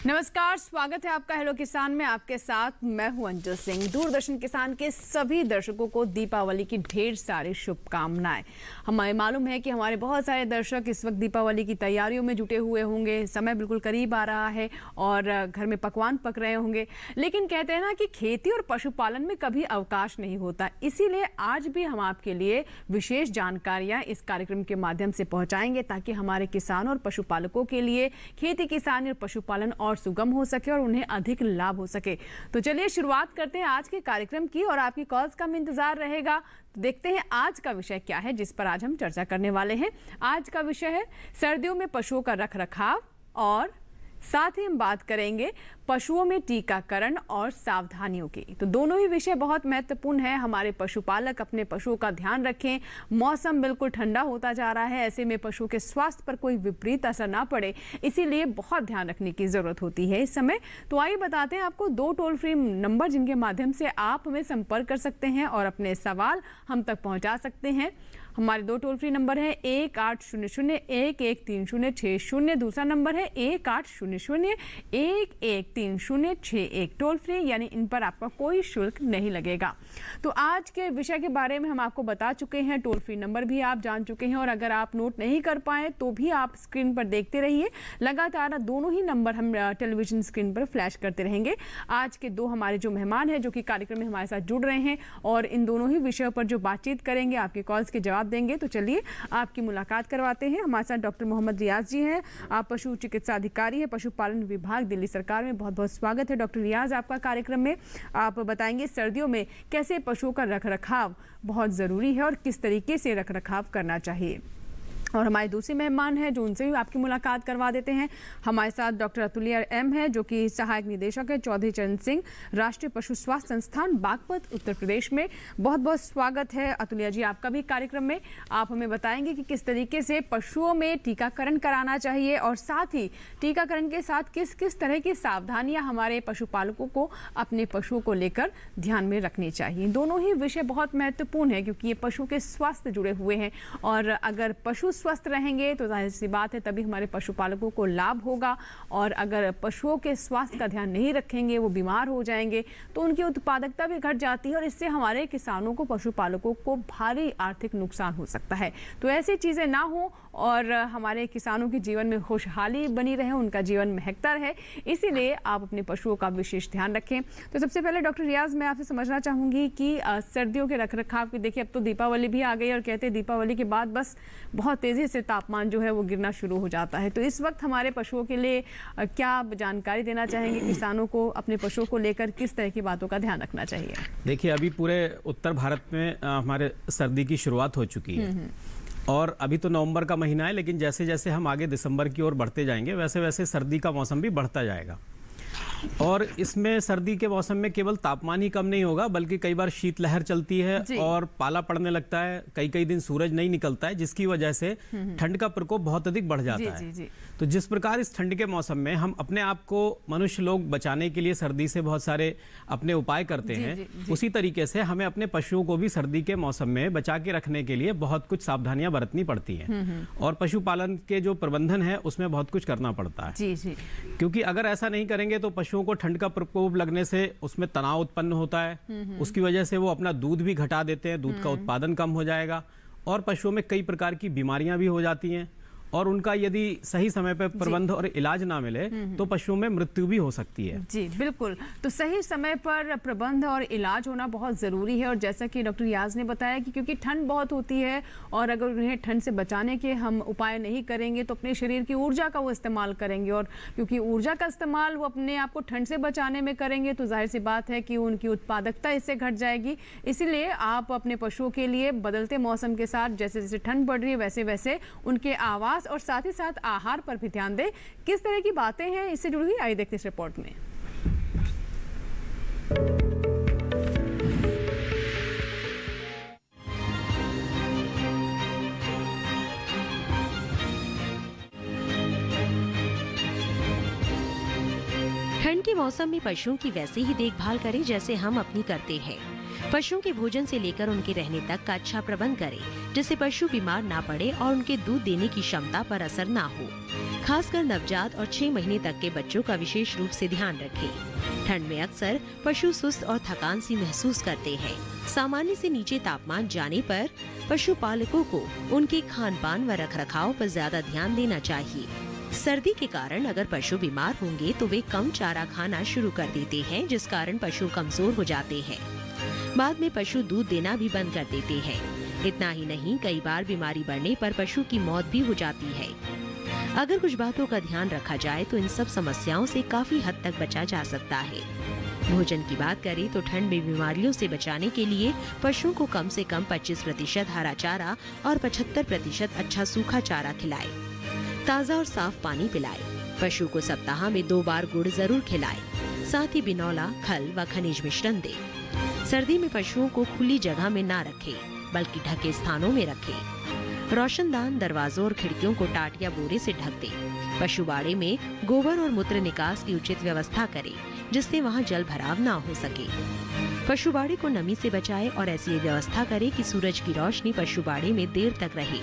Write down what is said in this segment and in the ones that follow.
नमस्कार, स्वागत है आपका हेलो किसान में। आपके साथ मैं हूं अंजल सिंह। दूरदर्शन किसान के सभी दर्शकों को दीपावली की ढेर सारी शुभकामनाएं। हमें मालूम है कि हमारे बहुत सारे दर्शक इस वक्त दीपावली की तैयारियों में जुटे हुए होंगे। समय बिल्कुल करीब आ रहा है और घर में पकवान पक रहे होंगे, लेकिन कहते हैं ना कि खेती और पशुपालन में कभी अवकाश नहीं होता। इसीलिए आज भी हम आपके लिए विशेष जानकारियां इस कार्यक्रम के माध्यम से पहुंचाएंगे ताकि हमारे किसानों और पशुपालकों के लिए खेती किसानी और पशुपालन और सुगम हो सके और उन्हें अधिक लाभ हो सके। तो चलिए शुरुआत करते हैं आज के कार्यक्रम की और आपकी कॉल्स का इंतजार रहेगा। तो देखते हैं आज का विषय क्या है जिस पर आज हम चर्चा करने वाले हैं। आज का विषय है सर्दियों में पशुओं का रखरखाव और साथ ही हम बात करेंगे पशुओं में टीकाकरण और सावधानियों की। तो दोनों ही विषय बहुत महत्वपूर्ण है। हमारे पशुपालक अपने पशुओं का ध्यान रखें। मौसम बिल्कुल ठंडा होता जा रहा है, ऐसे में पशुओं के स्वास्थ्य पर कोई विपरीत असर ना पड़े, इसीलिए बहुत ध्यान रखने की जरूरत होती है इस समय। तो आइए बताते हैं आपको दो टोल फ्री नंबर जिनके माध्यम से आप हमें संपर्क कर सकते हैं और अपने सवाल हम तक पहुंचा सकते हैं। हमारे दो टोल फ्री नंबर है 1800-113060, दूसरा नंबर है 1800-113061 टोल फ्री, यानी इन पर आपका कोई शुल्क नहीं लगेगा। तो आज के विषय के बारे में हम आपको बता चुके हैं, टोल फ्री नंबर भी आप जान चुके हैं और अगर आप नोट नहीं कर पाए तो भी आप स्क्रीन पर देखते रहिए। लगातार दोनों ही नंबर हम टेलीविजन स्क्रीन पर फ्लैश करते रहेंगे। आज के दो हमारे जो मेहमान हैं जो कि कार्यक्रम में हमारे साथ जुड़ रहे हैं और इन दोनों ही विषयों पर जो बातचीत करेंगे, आपके कॉल्स के जवाब देंगे। तो चलिए आपकी मुलाकात करवाते हैं। हमारे साथ डॉक्टर मोहम्मद रियाज जी हैं। आप पशु चिकित्सा अधिकारी हैं, पशुपालन विभाग, दिल्ली सरकार में। बहुत बहुत स्वागत है डॉक्टर रियाज आपका कार्यक्रम में। आप बताएंगे सर्दियों में कैसे पशुओं का रखरखाव बहुत जरूरी है और किस तरीके से रखरखाव करना चाहिए। और हमारे दूसरे मेहमान हैं जो उनसे भी आपकी मुलाकात करवा देते हैं। हमारे साथ डॉक्टर अतुलिया एम है जो कि सहायक निदेशक है चौधरी चरण सिंह, राष्ट्रीय पशु स्वास्थ्य संस्थान, बागपत, उत्तर प्रदेश में। बहुत बहुत स्वागत है अतुलिया जी आपका भी कार्यक्रम में। आप हमें बताएंगे कि किस तरीके से पशुओं में टीकाकरण कराना चाहिए और साथ ही टीकाकरण के साथ किस किस तरह की सावधानियां हमारे पशुपालकों को अपने पशुओं को लेकर ध्यान में रखनी चाहिए। दोनों ही विषय बहुत महत्वपूर्ण है क्योंकि ये पशु के स्वास्थ्य जुड़े हुए हैं और अगर पशु स्वस्थ रहेंगे तो जाहिर सी बात है तभी हमारे पशुपालकों को लाभ होगा। और अगर पशुओं के स्वास्थ्य का ध्यान नहीं रखेंगे, वो बीमार हो जाएंगे तो उनकी उत्पादकता भी घट जाती है और इससे हमारे किसानों को, पशुपालकों को भारी आर्थिक नुकसान हो सकता है। तो ऐसी चीज़ें ना हो और हमारे किसानों के जीवन में खुशहाली बनी रहे, उनका जीवन महकता रहे, इसीलिए आप अपने पशुओं का विशेष ध्यान रखें। तो सबसे पहले डॉक्टर रियाज मैं आपसे समझना चाहूँगी कि सर्दियों के रखरखाव की, देखिए अब तो दीपावली भी आ गई और कहते हैं दीपावली के बाद बस बहुत तेज़ी से तापमान जो है वो गिरना शुरू हो जाता है। तो इस वक्त हमारे पशुओं के लिए क्या जानकारी देना चाहेंगे किसानों को, अपने पशुओं को लेकर किस तरह की बातों का ध्यान रखना चाहिए? देखिए अभी पूरे उत्तर भारत में हमारे सर्दी की शुरुआत हो चुकी है और अभी तो नवंबर का महीना है, लेकिन जैसे जैसे हम आगे दिसंबर की ओर बढ़ते जाएंगे वैसे वैसे सर्दी का मौसम भी बढ़ता जाएगा। और इसमें सर्दी के मौसम में केवल तापमान ही कम नहीं होगा बल्कि कई बार शीतलहर चलती है और पाला पड़ने लगता है, कई कई दिन सूरज नहीं निकलता है, जिसकी वजह से ठंड का प्रकोप बहुत अधिक बढ़ जाता है। तो जिस प्रकार इस ठंड के मौसम में हम अपने आप को मनुष्य लोग बचाने के लिए सर्दी से बहुत सारे अपने उपाय करते हैं, उसी तरीके से हमें अपने पशुओं को भी सर्दी के मौसम में बचा के रखने के लिए बहुत कुछ सावधानियां बरतनी पड़ती हैं और पशुपालन के जो प्रबंधन है उसमें बहुत कुछ करना पड़ता है। क्योंकि अगर ऐसा नहीं करेंगे तो पशुओं को ठंड का प्रकोप लगने से उसमें तनाव उत्पन्न होता है, उसकी वजह से वो अपना दूध भी घटा देते हैं, दूध का उत्पादन कम हो जाएगा और पशुओं में कई प्रकार की बीमारियां भी हो जाती हैं और उनका यदि सही समय पर प्रबंध और इलाज ना मिले तो पशुओं में मृत्यु भी हो सकती है। जी बिल्कुल, तो सही समय पर प्रबंध और इलाज होना बहुत ज़रूरी है। और जैसा कि डॉक्टर रियाज ने बताया कि क्योंकि ठंड बहुत होती है और अगर उन्हें ठंड से बचाने के हम उपाय नहीं करेंगे तो अपने शरीर की ऊर्जा का वो इस्तेमाल करेंगे और क्योंकि ऊर्जा का इस्तेमाल वो अपने आप को ठंड से बचाने में करेंगे तो जाहिर सी बात है कि उनकी उत्पादकता इससे घट जाएगी। इसीलिए आप अपने पशुओं के लिए बदलते मौसम के साथ जैसे जैसे ठंड बढ़ रही है वैसे वैसे उनके आवास और साथ ही साथ आहार पर भी ध्यान दें। किस तरह की बातें हैं इससे जुड़ी हुई, आइए देखते इस रिपोर्ट में। ठंड के मौसम में पशुओं की वैसे ही देखभाल करें जैसे हम अपनी करते हैं। पशुओं के भोजन से लेकर उनके रहने तक का अच्छा प्रबंध करें जिससे पशु बीमार ना पड़े और उनके दूध देने की क्षमता पर असर ना हो। खासकर नवजात और 6 महीने तक के बच्चों का विशेष रूप से ध्यान रखें। ठंड में अक्सर पशु सुस्त और थकान सी महसूस करते हैं। सामान्य से नीचे तापमान जाने पर पशुपालकों को उनके खान पान व रखरखाव पर ज्यादा ध्यान देना चाहिए। सर्दी के कारण अगर पशु बीमार होंगे तो वे कम चारा खाना शुरू कर देते हैं, जिस कारण पशु कमजोर हो जाते हैं। बाद में पशु दूध देना भी बंद कर देते हैं। इतना ही नहीं, कई बार बीमारी बढ़ने पर पशु की मौत भी हो जाती है। अगर कुछ बातों का ध्यान रखा जाए तो इन सब समस्याओं से काफी हद तक बचा जा सकता है। भोजन की बात करें तो ठंड में बीमारियों से बचाने के लिए पशुओं को कम से कम 25% हरा चारा और 75% अच्छा सूखा चारा खिलाए। ताज़ा और साफ पानी पिलाए। पशु को सप्ताह में 2 बार गुड़ जरूर खिलाए। साथ ही बिनौला, खल व खनिज मिश्रण दे। सर्दी में पशुओं को खुली जगह में ना रखें, बल्कि ढके स्थानों में रखें। रोशनदान, दरवाजों और खिड़कियों को टाट या बोरे से ढक दें। पशु बाड़े में गोबर और मूत्र निकास की उचित व्यवस्था करें, जिससे वहां जल भराव ना हो सके। पशु बाड़े को नमी से बचाए और ऐसी व्यवस्था करें कि सूरज की रोशनी पशु बाड़े में देर तक रहे।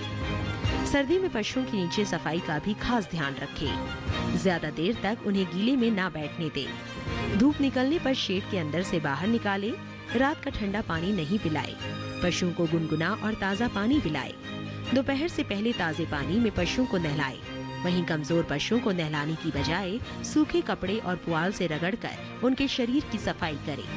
सर्दी में पशुओं के नीचे सफाई का भी खास ध्यान रखें। ज्यादा देर तक उन्हें गीले में ना बैठने दें। धूप निकलने पर शेड के अंदर से बाहर निकालें। रात का ठंडा पानी नहीं पिलाए। पशुओं को गुनगुना और ताज़ा पानी पिलाए। दोपहर से पहले ताज़े पानी में पशुओं को नहलाए। वहीं कमजोर पशुओं को नहलाने की बजाय सूखे कपड़े और पुआल से रगड़कर उनके शरीर की सफाई करें।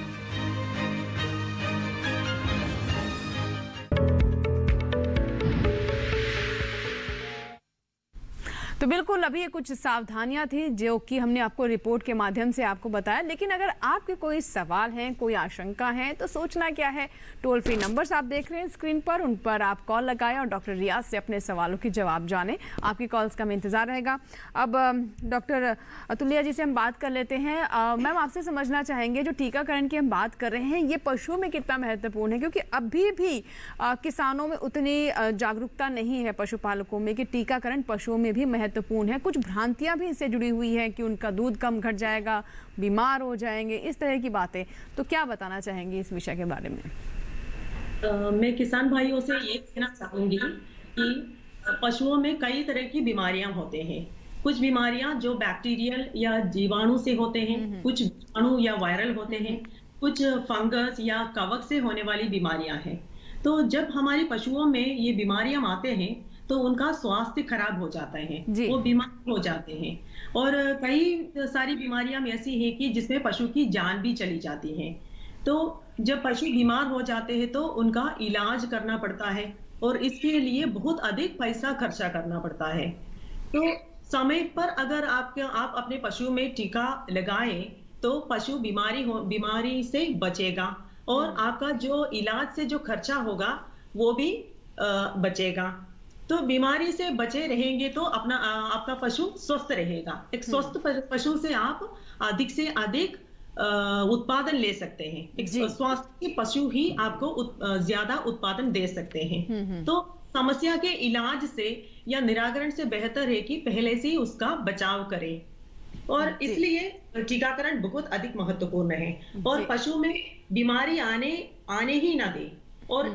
तो बिल्कुल अभी ये कुछ सावधानियां थी जो कि हमने आपको रिपोर्ट के माध्यम से आपको बताया। लेकिन अगर आपके कोई सवाल हैं, कोई आशंका है, तो सोचना क्या है, टोल फ्री नंबर्स आप देख रहे हैं स्क्रीन पर, उन पर आप कॉल लगाएं और डॉक्टर रियाज से अपने सवालों के जवाब जानें। आपकी कॉल्स का हमें इंतजार रहेगा। अब डॉक्टर अतुल्या जी से हम बात कर लेते हैं। मैम, आपसे समझना चाहेंगे, जो टीकाकरण की हम बात कर रहे हैं, ये पशुओं में कितना महत्वपूर्ण है? क्योंकि अभी भी किसानों में उतनी जागरूकता नहीं है पशुपालकों में कि टीकाकरण पशुओं में भी महत्वपूर्ण है। कुछ भ्रांतियां भी इससे जुड़ी हुई है कि उनका दूध कम घट जाएगा, बीमार हो जाएंगे, इस तरह की बातें। तो क्या बताना चाहेंगे इस विषय के बारे में? मैं किसान भाइयों से ये कहना चाहूंगी कि पशुओं में कई तरह की बीमारियां होते हैं। कुछ बीमारियां जो बैक्टीरियल या जीवाणु से होते हैं, कुछ जीवाणु या वायरल होते हैं, कुछ फंगस या कवक से होने वाली बीमारियां हैं। तो जब हमारे पशुओं में ये बीमारियां आते हैं तो उनका स्वास्थ्य खराब हो जाता है, वो बीमार हो जाते हैं। और कई सारी बीमारियां ऐसी हैं कि जिसमें पशु की जान भी चली जाती है। तो जब पशु बीमार हो जाते हैं तो उनका इलाज करना पड़ता है और इसके लिए बहुत अधिक पैसा खर्चा करना पड़ता है। तो समय पर अगर आप अपने पशु में टीका लगाएं तो पशु बीमारी से बचेगा और आपका जो इलाज से जो खर्चा होगा वो भी बचेगा। तो बीमारी से बचे रहेंगे तो आपका पशु स्वस्थ रहेगा। एक स्वस्थ पशु से आप अधिक से अधिक उत्पादन ले सकते हैं। एक स्वास्थ्य पशु ही आपको ज्यादा उत्पादन दे सकते हैं। तो समस्या के इलाज से या निराकरण से बेहतर है कि पहले से ही उसका बचाव करें। और इसलिए टीकाकरण बहुत अधिक महत्वपूर्ण है। और पशु में बीमारी आने ही ना दे। और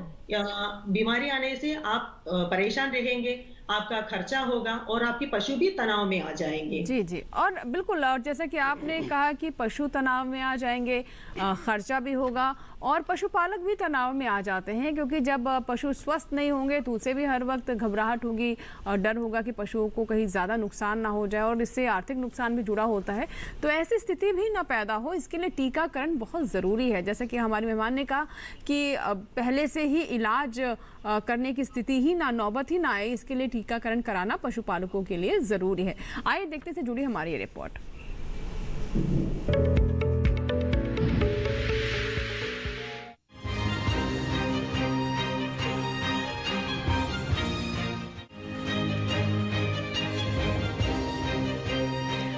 बीमारी आने से आप परेशान रहेंगे, आपका खर्चा होगा और आपके पशु भी तनाव में आ जाएंगे। जी जी, और बिल्कुल, और जैसा कि आपने कहा कि पशु तनाव में आ जाएंगे, खर्चा भी होगा और पशुपालक भी तनाव में आ जाते हैं, क्योंकि जब पशु स्वस्थ नहीं होंगे तो उसे भी हर वक्त घबराहट होगी और डर होगा कि पशुओं को कहीं ज़्यादा नुकसान ना हो जाए और इससे आर्थिक नुकसान भी जुड़ा होता है। तो ऐसी स्थिति भी ना पैदा हो, इसके लिए टीकाकरण बहुत ज़रूरी है। जैसे कि हमारे मेहमान ने कहा कि पहले से ही इलाज करने की स्थिति ही ना, नौबत ही ना आए, इसके लिए टीकाकरण कराना पशुपालकों के लिए ज़रूरी है। आइए देखते से जुड़ी हमारी ये रिपोर्ट।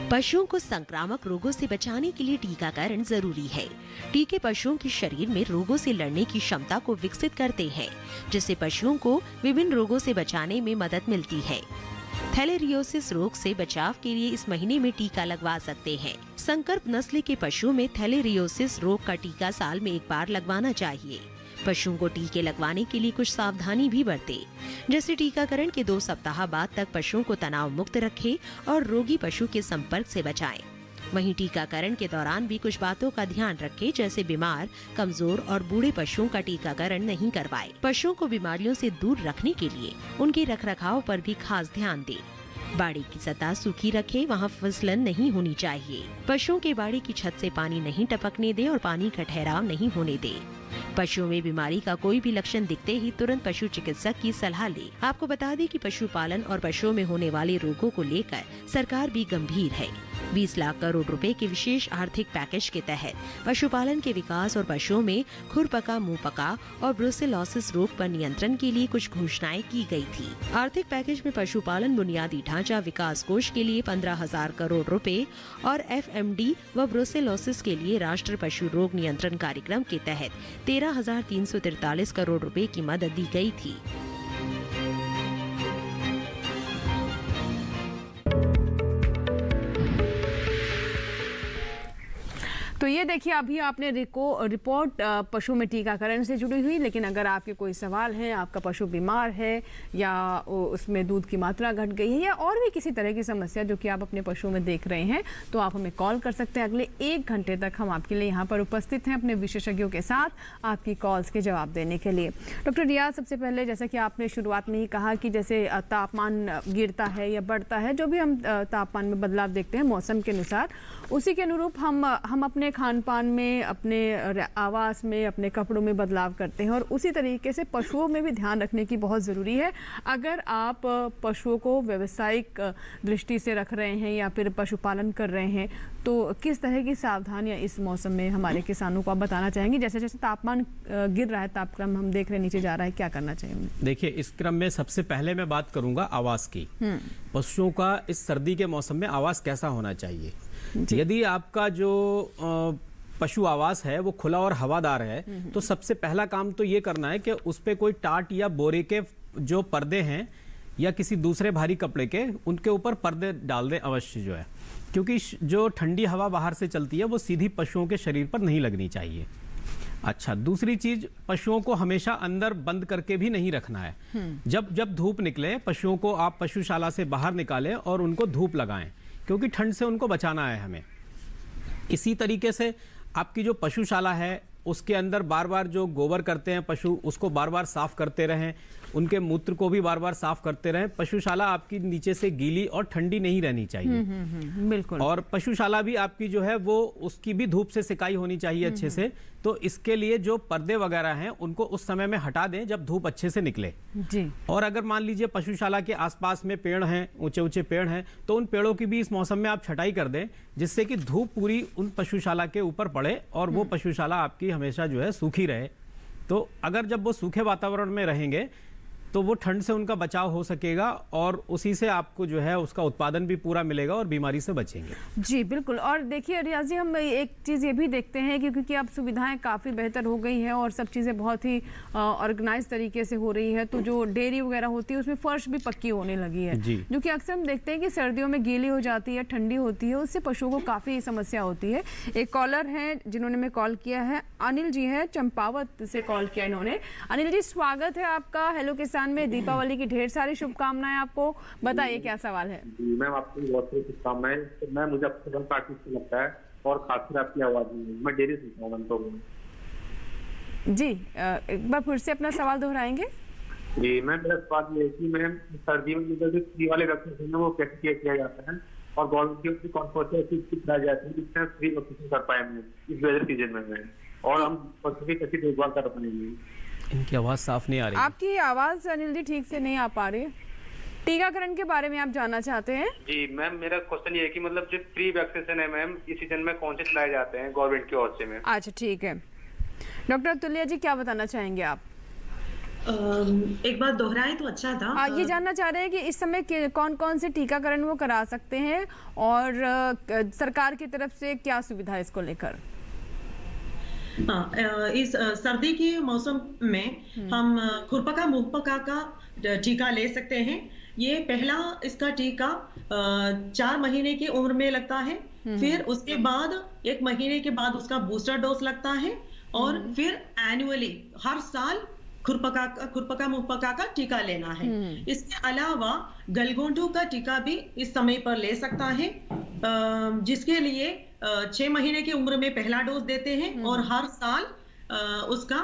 पशुओं को संक्रामक रोगों से बचाने के लिए टीकाकरण जरूरी है। टीके पशुओं के शरीर में रोगों से लड़ने की क्षमता को विकसित करते हैं, जिससे पशुओं को विभिन्न रोगों से बचाने में मदद मिलती है। थैलेरियोसिस रोग से बचाव के लिए इस महीने में टीका लगवा सकते हैं। संकर्प नस्ल के पशुओं में थैलेरियोसिस रोग का टीका साल में एक बार लगवाना चाहिए। पशुओं को टीके लगवाने के लिए कुछ सावधानी भी बरते, जैसे टीकाकरण के 2 सप्ताह बाद तक पशुओं को तनाव मुक्त रखे और रोगी पशु के संपर्क से बचाएं। वहीं टीकाकरण के दौरान भी कुछ बातों का ध्यान रखें, जैसे बीमार, कमजोर और बूढ़े पशुओं का टीकाकरण नहीं करवाएं। पशुओं को बीमारियों से दूर रखने के लिए उनके रखरखाव पर भी खास ध्यान दें। बाड़ी की सतह सूखी रखें, वहाँ फिसलन नहीं होनी चाहिए। पशुओं के बाड़ी की छत से पानी नहीं टपकने दें और पानी का ठहराव नहीं होने दें। पशुओं में बीमारी का कोई भी लक्षण दिखते ही तुरंत पशु चिकित्सक की सलाह लें। आपको बता दें कि पशुपालन और पशुओं में होने वाले रोगों को लेकर सरकार भी गंभीर है। 20 लाख करोड़ रुपए के विशेष आर्थिक पैकेज के तहत पशुपालन के विकास और पशुओं में खुरपका, मुंहपका और ब्रुसेलोसिस रोग पर नियंत्रण के लिए कुछ घोषणाएं की गई थी। आर्थिक पैकेज में पशुपालन बुनियादी ढांचा विकास कोष के लिए 15,000 करोड़ रुपए और FMD व ब्रुसेलोसिस के लिए राष्ट्रीय पशु रोग नियंत्रण कार्यक्रम के तहत 13,343 करोड़ रुपए की मदद दी गई थी। तो ये देखिए, अभी आपने रिपोर्ट पशु में टीकाकरण से जुड़ी हुई, लेकिन अगर आपके कोई सवाल हैं, आपका पशु बीमार है या उसमें दूध की मात्रा घट गई है या और भी किसी तरह की समस्या जो कि आप अपने पशुओं में देख रहे हैं, तो आप हमें कॉल कर सकते हैं। अगले 1 घंटे तक हम आपके लिए यहाँ पर उपस्थित हैं अपने विशेषज्ञों के साथ आपकी कॉल्स के जवाब देने के लिए। डॉक्टर रियाज, सबसे पहले जैसा कि आपने शुरुआत में ही कहा कि जैसे तापमान गिरता है या बढ़ता है, जो भी हम तापमान में बदलाव देखते हैं मौसम के अनुसार, उसी के अनुरूप हम अपने खान पान में, अपने आवास में, अपने कपड़ों में बदलाव करते हैं और उसी तरीके से पशुओं में भी ध्यान रखने की बहुत ज़रूरी है। अगर आप पशुओं को व्यावसायिक दृष्टि से रख रहे हैं या फिर पशुपालन कर रहे हैं, तो किस तरह की सावधानियां इस मौसम में हमारे किसानों को आप बताना चाहेंगे? जैसे जैसे तापमान गिर रहा है, तापक्रम हम देख रहे हैं नीचे जा रहा है, क्या करना चाहिए? देखिए, इस क्रम में सबसे पहले मैं बात करूंगा आवास की। पशुओं का इस सर्दी के मौसम में आवास कैसा होना चाहिए? यदि आपका जो पशु आवास है वो खुला और हवादार है, तो सबसे पहला काम तो ये करना है कि उस पे कोई टाट या बोरे के जो पर्दे हैं या किसी दूसरे भारी कपड़े के, उनके ऊपर पर्दे डाल दें अवश्य जो है, क्योंकि जो ठंडी हवा बाहर से चलती है वो सीधी पशुओं के शरीर पर नहीं लगनी चाहिए। अच्छा, दूसरी चीज, पशुओं को हमेशा अंदर बंद करके भी नहीं रखना है। जब धूप निकले, पशुओं को आप पशुशाला से बाहर निकालें और उनको धूप लगाएं, क्योंकि ठंड से उनको बचाना है हमें। इसी तरीके से आपकी जो पशुशाला है उसके अंदर बार बार जो गोबर करते हैं पशु, उसको बार बार साफ करते रहें, उनके मूत्र को भी बार बार साफ करते रहें। पशुशाला आपकी नीचे से गीली और ठंडी नहीं रहनी चाहिए। बिल्कुल। और पशुशाला भी आपकी जो है वो उसकी भी धूप से सिकाई होनी चाहिए अच्छे से। तो इसके लिए जो पर्दे वगैरह हैं उनको उस समय में हटा दें जब धूप अच्छे से निकले जी। और अगर मान लीजिए पशुशाला के आसपास में पेड़ हैं, ऊंचे ऊंचे पेड़ हैं, तो उन पेड़ों की भी इस मौसम में आप छटाई कर दें, जिससे कि धूप पूरी उन पशुशाला के ऊपर पड़े और वो पशुशाला आपकी हमेशा जो है सूखी रहे। तो अगर जब वो सूखे वातावरण में रहेंगे तो वो ठंड से उनका बचाव हो सकेगा और उसी से आपको जो है उसका उत्पादन भी पूरा मिलेगा और बीमारी से बचेंगे। जी बिल्कुल। और देखिए रियाज जी, हम एक चीज़ ये भी देखते हैं कि क्योंकि अब सुविधाएं काफ़ी बेहतर हो गई हैं और सब चीज़ें बहुत ही ऑर्गेनाइज तरीके से हो रही है, तो जो डेयरी वगैरह होती है उसमें फर्श भी पक्की होने लगी है, जो कि अक्सर हम देखते हैं कि सर्दियों में गीली हो जाती है, ठंडी होती है, उससे पशुओं को काफ़ी समस्या होती है। एक कॉलर है जिन्होंने हमें कॉल किया है, अनिल जी हैं, चंपावत से कॉल किया इन्होंने। अनिल जी, स्वागत है आपका हेलो किसान में। दीपावली की ढेर सारी शुभकामनाएं आपको। बताइए क्या सवाल है? जी मैम, आपको बहुत सारी शुभकामनाएं। तो मैम, मुझे आपका रंग काफी अच्छा लगता है और खासकर आपकी आवाज में मैं डेयरी सुनता हूँ तो। जी एक बार फिर से अपना सवाल दोहराएंगे? जी मैम, मेरा सवाल ये है कि मैम सर्दियों में जो फ्री वाले वैक्सीनेशन है वो कैसे किया जाता है और गवर्नमेंट की ओर से कौन कौन से चीज कराई जाती है जिससे फ्री वैक्सीनेशन कर पाए हम इस वेदर सीजन में, और हम पशु की कैसी देखभाल कर पाएंगे? इनकी आवाज साफ नहीं आ रही। आपकी आवाज अनिल जी ठीक से नहीं आ पा रही। टीकाकरण के बारे में आप जानना चाहते हैं? जी मैम, मेरा क्वेश्चन ये है कि मतलब जो फ्री वैक्सीनेशन है मैम इस सीजन में कौन से चलाए जाते हैं गवर्नमेंट की ओर से मैम? अच्छा ठीक है। डॉक्टर तुल्या जी, क्या बताना चाहेंगे आप? एक बार दोहराएं तो अच्छा था। ये जानना चाह रहे हैं कि इस समय कौन कौन से टीकाकरण वो करा सकते हैं और सरकार की तरफ से क्या सुविधा है इसको लेकर? इस सर्दी के मौसम में हम खुरपका मुहपका का टीका ले सकते हैं। ये पहला इसका टीका 4 महीने की उम्र में लगता है, फिर उसके बाद 1 महीने के बाद उसका बूस्टर डोज लगता है और फिर एनुअली हर साल खुरपका मुहपका का टीका लेना है। इसके अलावा गलघोंटू का टीका भी इस समय पर ले सकता है, जिसके लिए 6 महीने की उम्र में पहला डोज देते हैं और हर साल उसका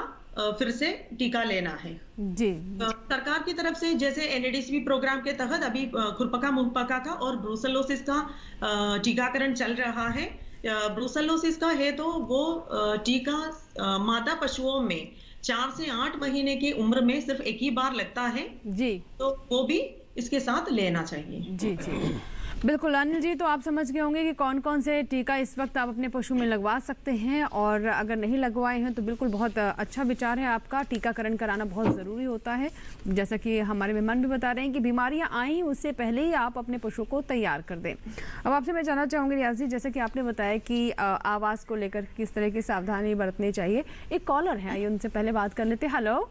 फिर से टीका लेना है जी। सरकार की तरफ से जैसे NADCP प्रोग्राम के तहत अभी खुरपका मुहपका का और ब्रूसेलोसिस का टीकाकरण चल रहा है। ब्रूसेलोसिस का है तो वो टीका माता पशुओं में 4 से 8 महीने की उम्र में सिर्फ एक ही बार लगता है जी, तो वो भी इसके साथ लेना चाहिए। जी जी बिल्कुल। अनिल जी, तो आप समझ गए होंगे कि कौन कौन से टीका इस वक्त आप अपने पशु में लगवा सकते हैं, और अगर नहीं लगवाए हैं तो बिल्कुल बहुत अच्छा विचार है आपका। टीकाकरण कराना बहुत ज़रूरी होता है। जैसा कि हमारे मेहमान भी बता रहे हैं कि बीमारियां आई उससे पहले ही आप अपने पशु को तैयार कर दें। अब आपसे मैं जानना चाहूँगी रियाज जी, जैसे कि आपने बताया कि आवाज़ को लेकर किस तरह की सावधानी बरतनी चाहिए। एक कॉलर है, आइए उनसे पहले बात कर लेते हैं। हेलो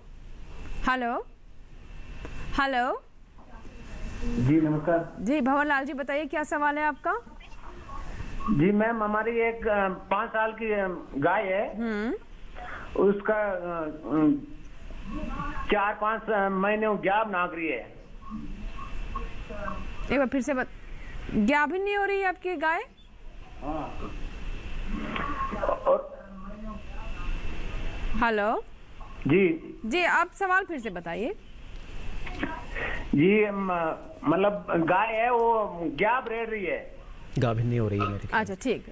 हेलो हेलो जी नमस्कार जी, भंवर लाल जी बताइए क्या सवाल है आपका। जी मैम, हमारी एक 5 साल की गाय है, उसका 4-5 महीने गैप नाक रही है। एक बार फिर से गाभिन नहीं हो रही है आपकी गाय? हेलो जी जी, आप सवाल फिर से बताइए। जी मतलब गाय है वो गैप रेड़ रही है, गाभिन नहीं हो रही है मेरी। अच्छा ठीक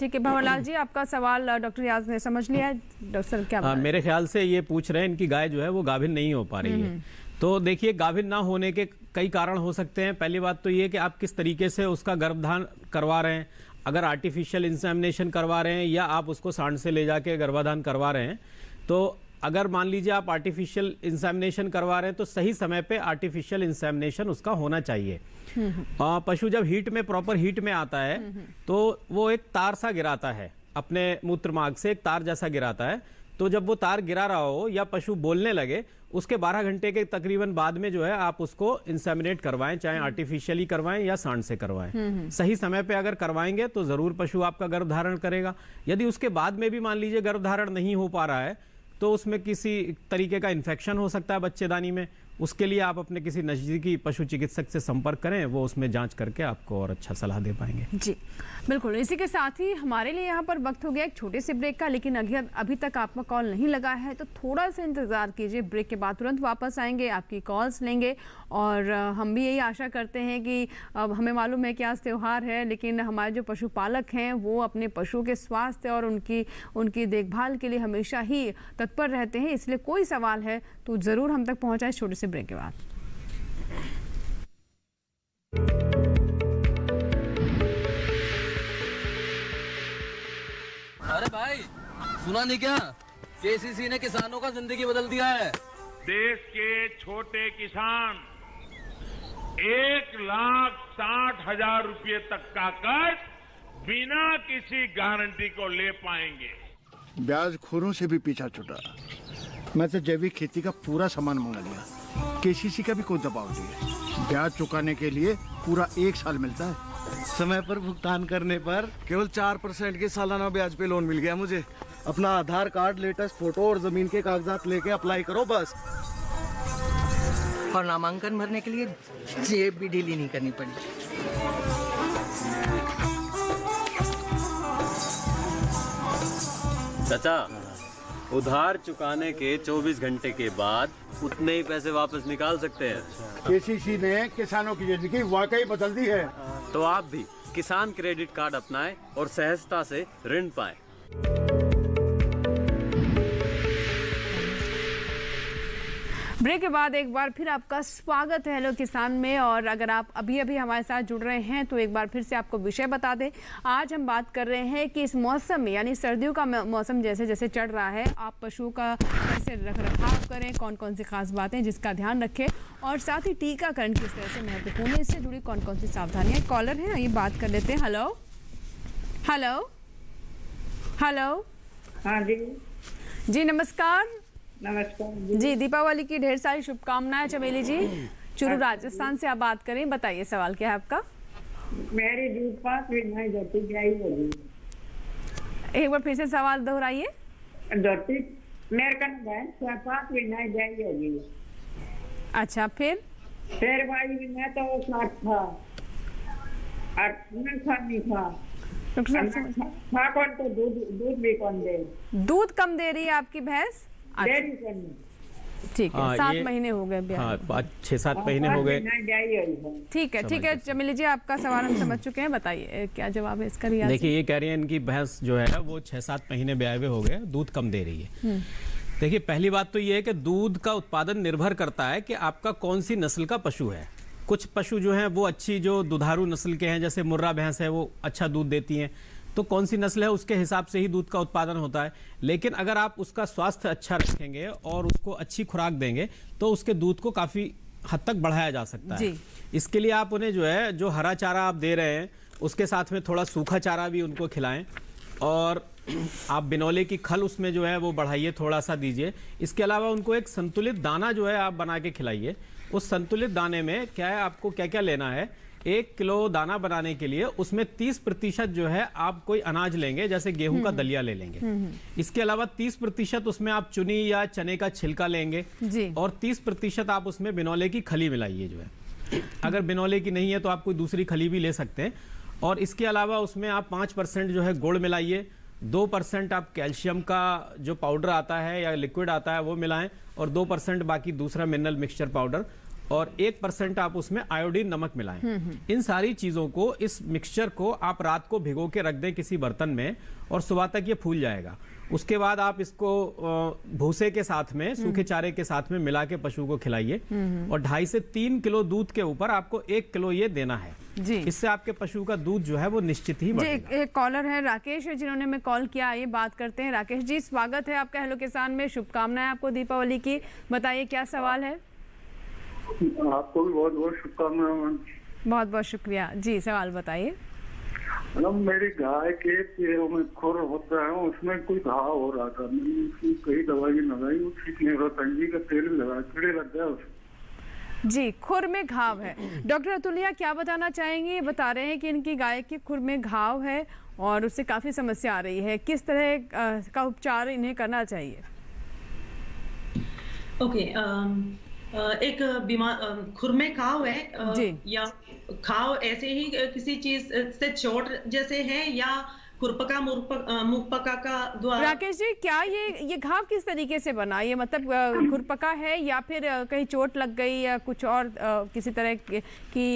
है भंवरलाल जी, आपका सवाल डॉक्टर रियाज ने समझ लिया है। डॉक्टर साहब क्या मेरे ख्याल से ये पूछ रहे हैं इनकी गाय जो है वो गाभिन नहीं हो पा रही है। तो देखिए, गाभिन ना होने के कई कारण हो सकते हैं। पहली बात तो ये कि आप किस तरीके से उसका गर्भधान करवा रहे हैं। अगर आर्टिफिशियल इंसेमिनेशन करवा रहे हैं या आप उसको सांड से ले जाके गर्भाधान करवा रहे हैं, तो अगर मान लीजिए आप आर्टिफिशियल इंसेमिनेशन करवा रहे हैं तो सही समय पे आर्टिफिशियल इंसेमिनेशन उसका होना चाहिए। पशु जब हीट में, प्रॉपर हीट में आता है तो वो एक तार सा गिराता है, अपने मूत्र मार्ग से एक तार जैसा गिराता है। तो जब वो तार गिरा रहा हो या पशु बोलने लगे, उसके 12 घंटे के तकरीबन बाद में जो है आप उसको इंसेमिनेट करवाएं, चाहे आर्टिफिशियली करवाएं या सांड से करवाएं। सही समय पे अगर करवाएंगे तो जरूर पशु आपका गर्भधारण करेगा। यदि उसके बाद में भी मान लीजिए गर्भधारण नहीं हो पा रहा है तो उसमें किसी तरीके का इन्फेक्शन हो सकता है बच्चेदानी में। उसके लिए आप अपने किसी नज़दीकी पशु चिकित्सक से संपर्क करें, वो उसमें जांच करके आपको और अच्छा सलाह दे पाएंगे। जी बिल्कुल। इसी के साथ ही हमारे लिए यहाँ पर वक्त हो गया एक छोटे से ब्रेक का, लेकिन अभी तक आपका कॉल नहीं लगा है तो थोड़ा सा इंतज़ार कीजिए। ब्रेक के बाद तुरंत वापस आएंगे, आपकी कॉल्स लेंगे। और हम भी यही आशा करते हैं कि अब हमें मालूम है कि आज त्यौहार है, लेकिन हमारे जो पशुपालक हैं वो अपने पशुओं के स्वास्थ्य और उनकी देखभाल के लिए हमेशा ही तत्पर रहते हैं। इसलिए कोई सवाल है तो ज़रूर हम तक पहुँचाए छोटे से ब्रेक के बाद। अरे भाई, सुना नहीं क्या? KCC ने किसानों का जिंदगी बदल दिया है। देश के छोटे किसान 1,60,000 रुपए तक का कर्ज बिना किसी गारंटी को ले पाएंगे। ब्याज खोरों से भी पीछा छुटा। मैं तो जैविक खेती का पूरा सामान मंगा लिया। KCC का भी कोई दबाव नहीं है। ब्याज चुकाने के लिए पूरा 1 साल मिलता है। समय पर भुगतान करने पर केवल 4% के सालाना ब्याज पे लोन मिल गया मुझे। अपना आधार कार्ड, लेटेस्ट फोटो और जमीन के कागजात लेके अप्लाई करो बस। और नामांकन भरने के लिए जेब भी ढीली नहीं करनी पड़ी। चाचा, उधार चुकाने के 24 घंटे के बाद उतने ही पैसे वापस निकाल सकते हैं। KCC ने किसानों की जिंदगी वाकई बदल दी है। तो आप भी किसान क्रेडिट कार्ड अपनाएं और सहजता से ऋण पाएं। ब्रेक के बाद एक बार फिर आपका स्वागत है हेलो किसान में। और अगर आप अभी हमारे साथ जुड़ रहे हैं तो एक बार फिर से आपको विषय बता दें। आज हम बात कर रहे हैं कि इस मौसम में, यानी सर्दियों का मौसम जैसे जैसे चढ़ रहा है, आप पशुओं का कैसे रखरखाव करें, कौन कौन सी खास बातें जिसका ध्यान रखें, और साथ ही टीकाकरण किस तरह से महत्वपूर्ण है, इससे जुड़ी कौन कौन सी सावधानियाँ। कॉलर है, ये बात कर लेते हैं। Hello hello hello. हाँ जी जी नमस्कार। नमस्कार जी, दीपावली की ढेर सारी शुभकामनाएं चमेली जी। चुरू राजस्थान से आप बात करें, बताइए सवाल क्या है आपका। मेरी दूध 5 महीने जाती, क्या ही होगी? एक बार फिर से सवाल दोहराइए। धरती मेरे कन गए 6-7 महीने जाइए जी। अच्छा, फिर भाई मैं तो साथ था और मैं नहीं था। डॉक्टर साहब खा कौन तो दूध भी कौन दे? दूध कम दे रही है आपकी भैंस? डेयरी करनी। ठीक है, 7 महीने हो गए। हाँ, 6-7 महीने हो गए। ठीक है चमेली जी, आपका सवाल हम समझ चुके हैं, बताइए क्या जवाब है इसका। रियाज देखिए, ये कह रही है इनकी भैंस जो है वो 6-7 महीने ब्याह हुए हो गए, दूध कम दे रही है। देखिए, पहली बात तो ये है कि दूध का उत्पादन निर्भर करता है कि आपका कौन सी नस्ल का पशु है। कुछ पशु जो हैं वो अच्छी जो दुधारू नस्ल के हैं, जैसे मुर्रा भैंस है, वो अच्छा दूध देती हैं, तो कौन सी नस्ल है उसके हिसाब से ही दूध का उत्पादन होता है। लेकिन अगर आप उसका स्वास्थ्य अच्छा रखेंगे और उसको अच्छी खुराक देंगे तो उसके दूध को काफ़ी हद तक बढ़ाया जा सकता है। इसके लिए आप उन्हें जो है, जो हरा चारा आप दे रहे हैं उसके साथ में थोड़ा सूखा चारा भी उनको खिलाएं, और आप बिनौले की खल उसमें जो है वो बढ़ाइए, थोड़ा सा दीजिए। इसके अलावा उनको एक संतुलित दाना जो है आप बना के खिलाइए। उस संतुलित दाने में क्या है, आपको क्या क्या लेना है, 1 किलो दाना बनाने के लिए उसमें 30% जो है आप कोई अनाज लेंगे, जैसे गेहूं का दलिया ले लेंगे। इसके अलावा 30% उसमें आप चुनी या चने का छिलका लेंगे और 30% आप उसमें बिनौले की खली मिलाइए जो है। अगर बिनौले की नहीं है तो आप कोई दूसरी खली भी ले सकते हैं। और इसके अलावा उसमें आप 5% जो है गुड़ मिलाइए, 2% आप कैल्शियम का जो पाउडर आता है या लिक्विड आता है वो मिलाएं, और 2% बाकी दूसरा मिनरल मिक्सचर पाउडर, और 1% आप उसमें आयोडीन नमक मिलाएं। इन सारी चीज़ों को, इस मिक्सचर को आप रात को भिगो के रख दें किसी बर्तन में, और सुबह तक ये फूल जाएगा। उसके बाद आप इसको भूसे के साथ में, सूखे चारे के साथ में मिला के पशु को खिलाइए, और 2.5 से 3 किलो दूध के ऊपर आपको 1 किलो ये देना है जी। इससे आपके पशु का दूध जो है वो निश्चित ही बढ़ेगा। एक कॉलर है राकेश, जिन्होंने हमें कॉल किया, आइए बात करते हैं। राकेश जी, स्वागत है आपका हेलो किसान में, शुभकामनाएं आपको दीपावली की। बताइए क्या सवाल है। आपको भी बहुत बहुत शुभकामनाएं। बहुत बहुत शुक्रिया जी, सवाल बताइए। मैडम, मेरी गाय के पैरों में खुर होता है, उसमें कोई घाव हो रहा था, मैंने उसकी कई दवाई लगाई, वो ठीक नहीं हो रहा, तंजी का तेल भी लगाया, कीड़े लग गया उसमें। जी, खुर में घाव है। डॉक्टर अतुलिया क्या बताना चाहेंगे? ये बता रहे हैं कि इनकी गाय के खुर में घाव है और उससे काफी समस्या आ रही है, किस तरह का उपचार इन्हें करना चाहिए? ओके, एक बीमार खुर में घाव है या घाव ऐसे ही किसी चीज से चोट जैसे है, या खुरपका मुखपका का द्वारा? राकेश जी, क्या ये घाव किस तरीके से बना? ये मतलब खुरपका है या फिर कहीं चोट लग गई या कुछ और किसी तरह की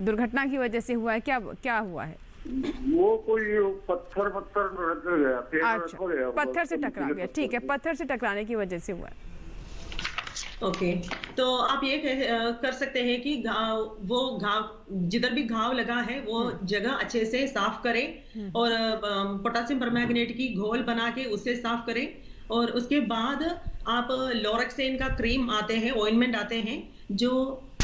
दुर्घटना की वजह से हुआ है? क्या हुआ है? वो कोई पत्थर रख गया। अच्छा, पत्थर से टकरा गया। ठीक है, पत्थर से टकराने की वजह से हुआ है। ओके, तो आप ये कर सकते हैं कि घाव जिधर भी घाव लगा है वो जगह अच्छे से साफ करें, और पोटेशियम परमैंगनेट की घोल बना के उससे साफ करें। और उसके बाद आप लोरेक्सेन का क्रीम आते हैं, ऑइंटमेंट आते हैं, जो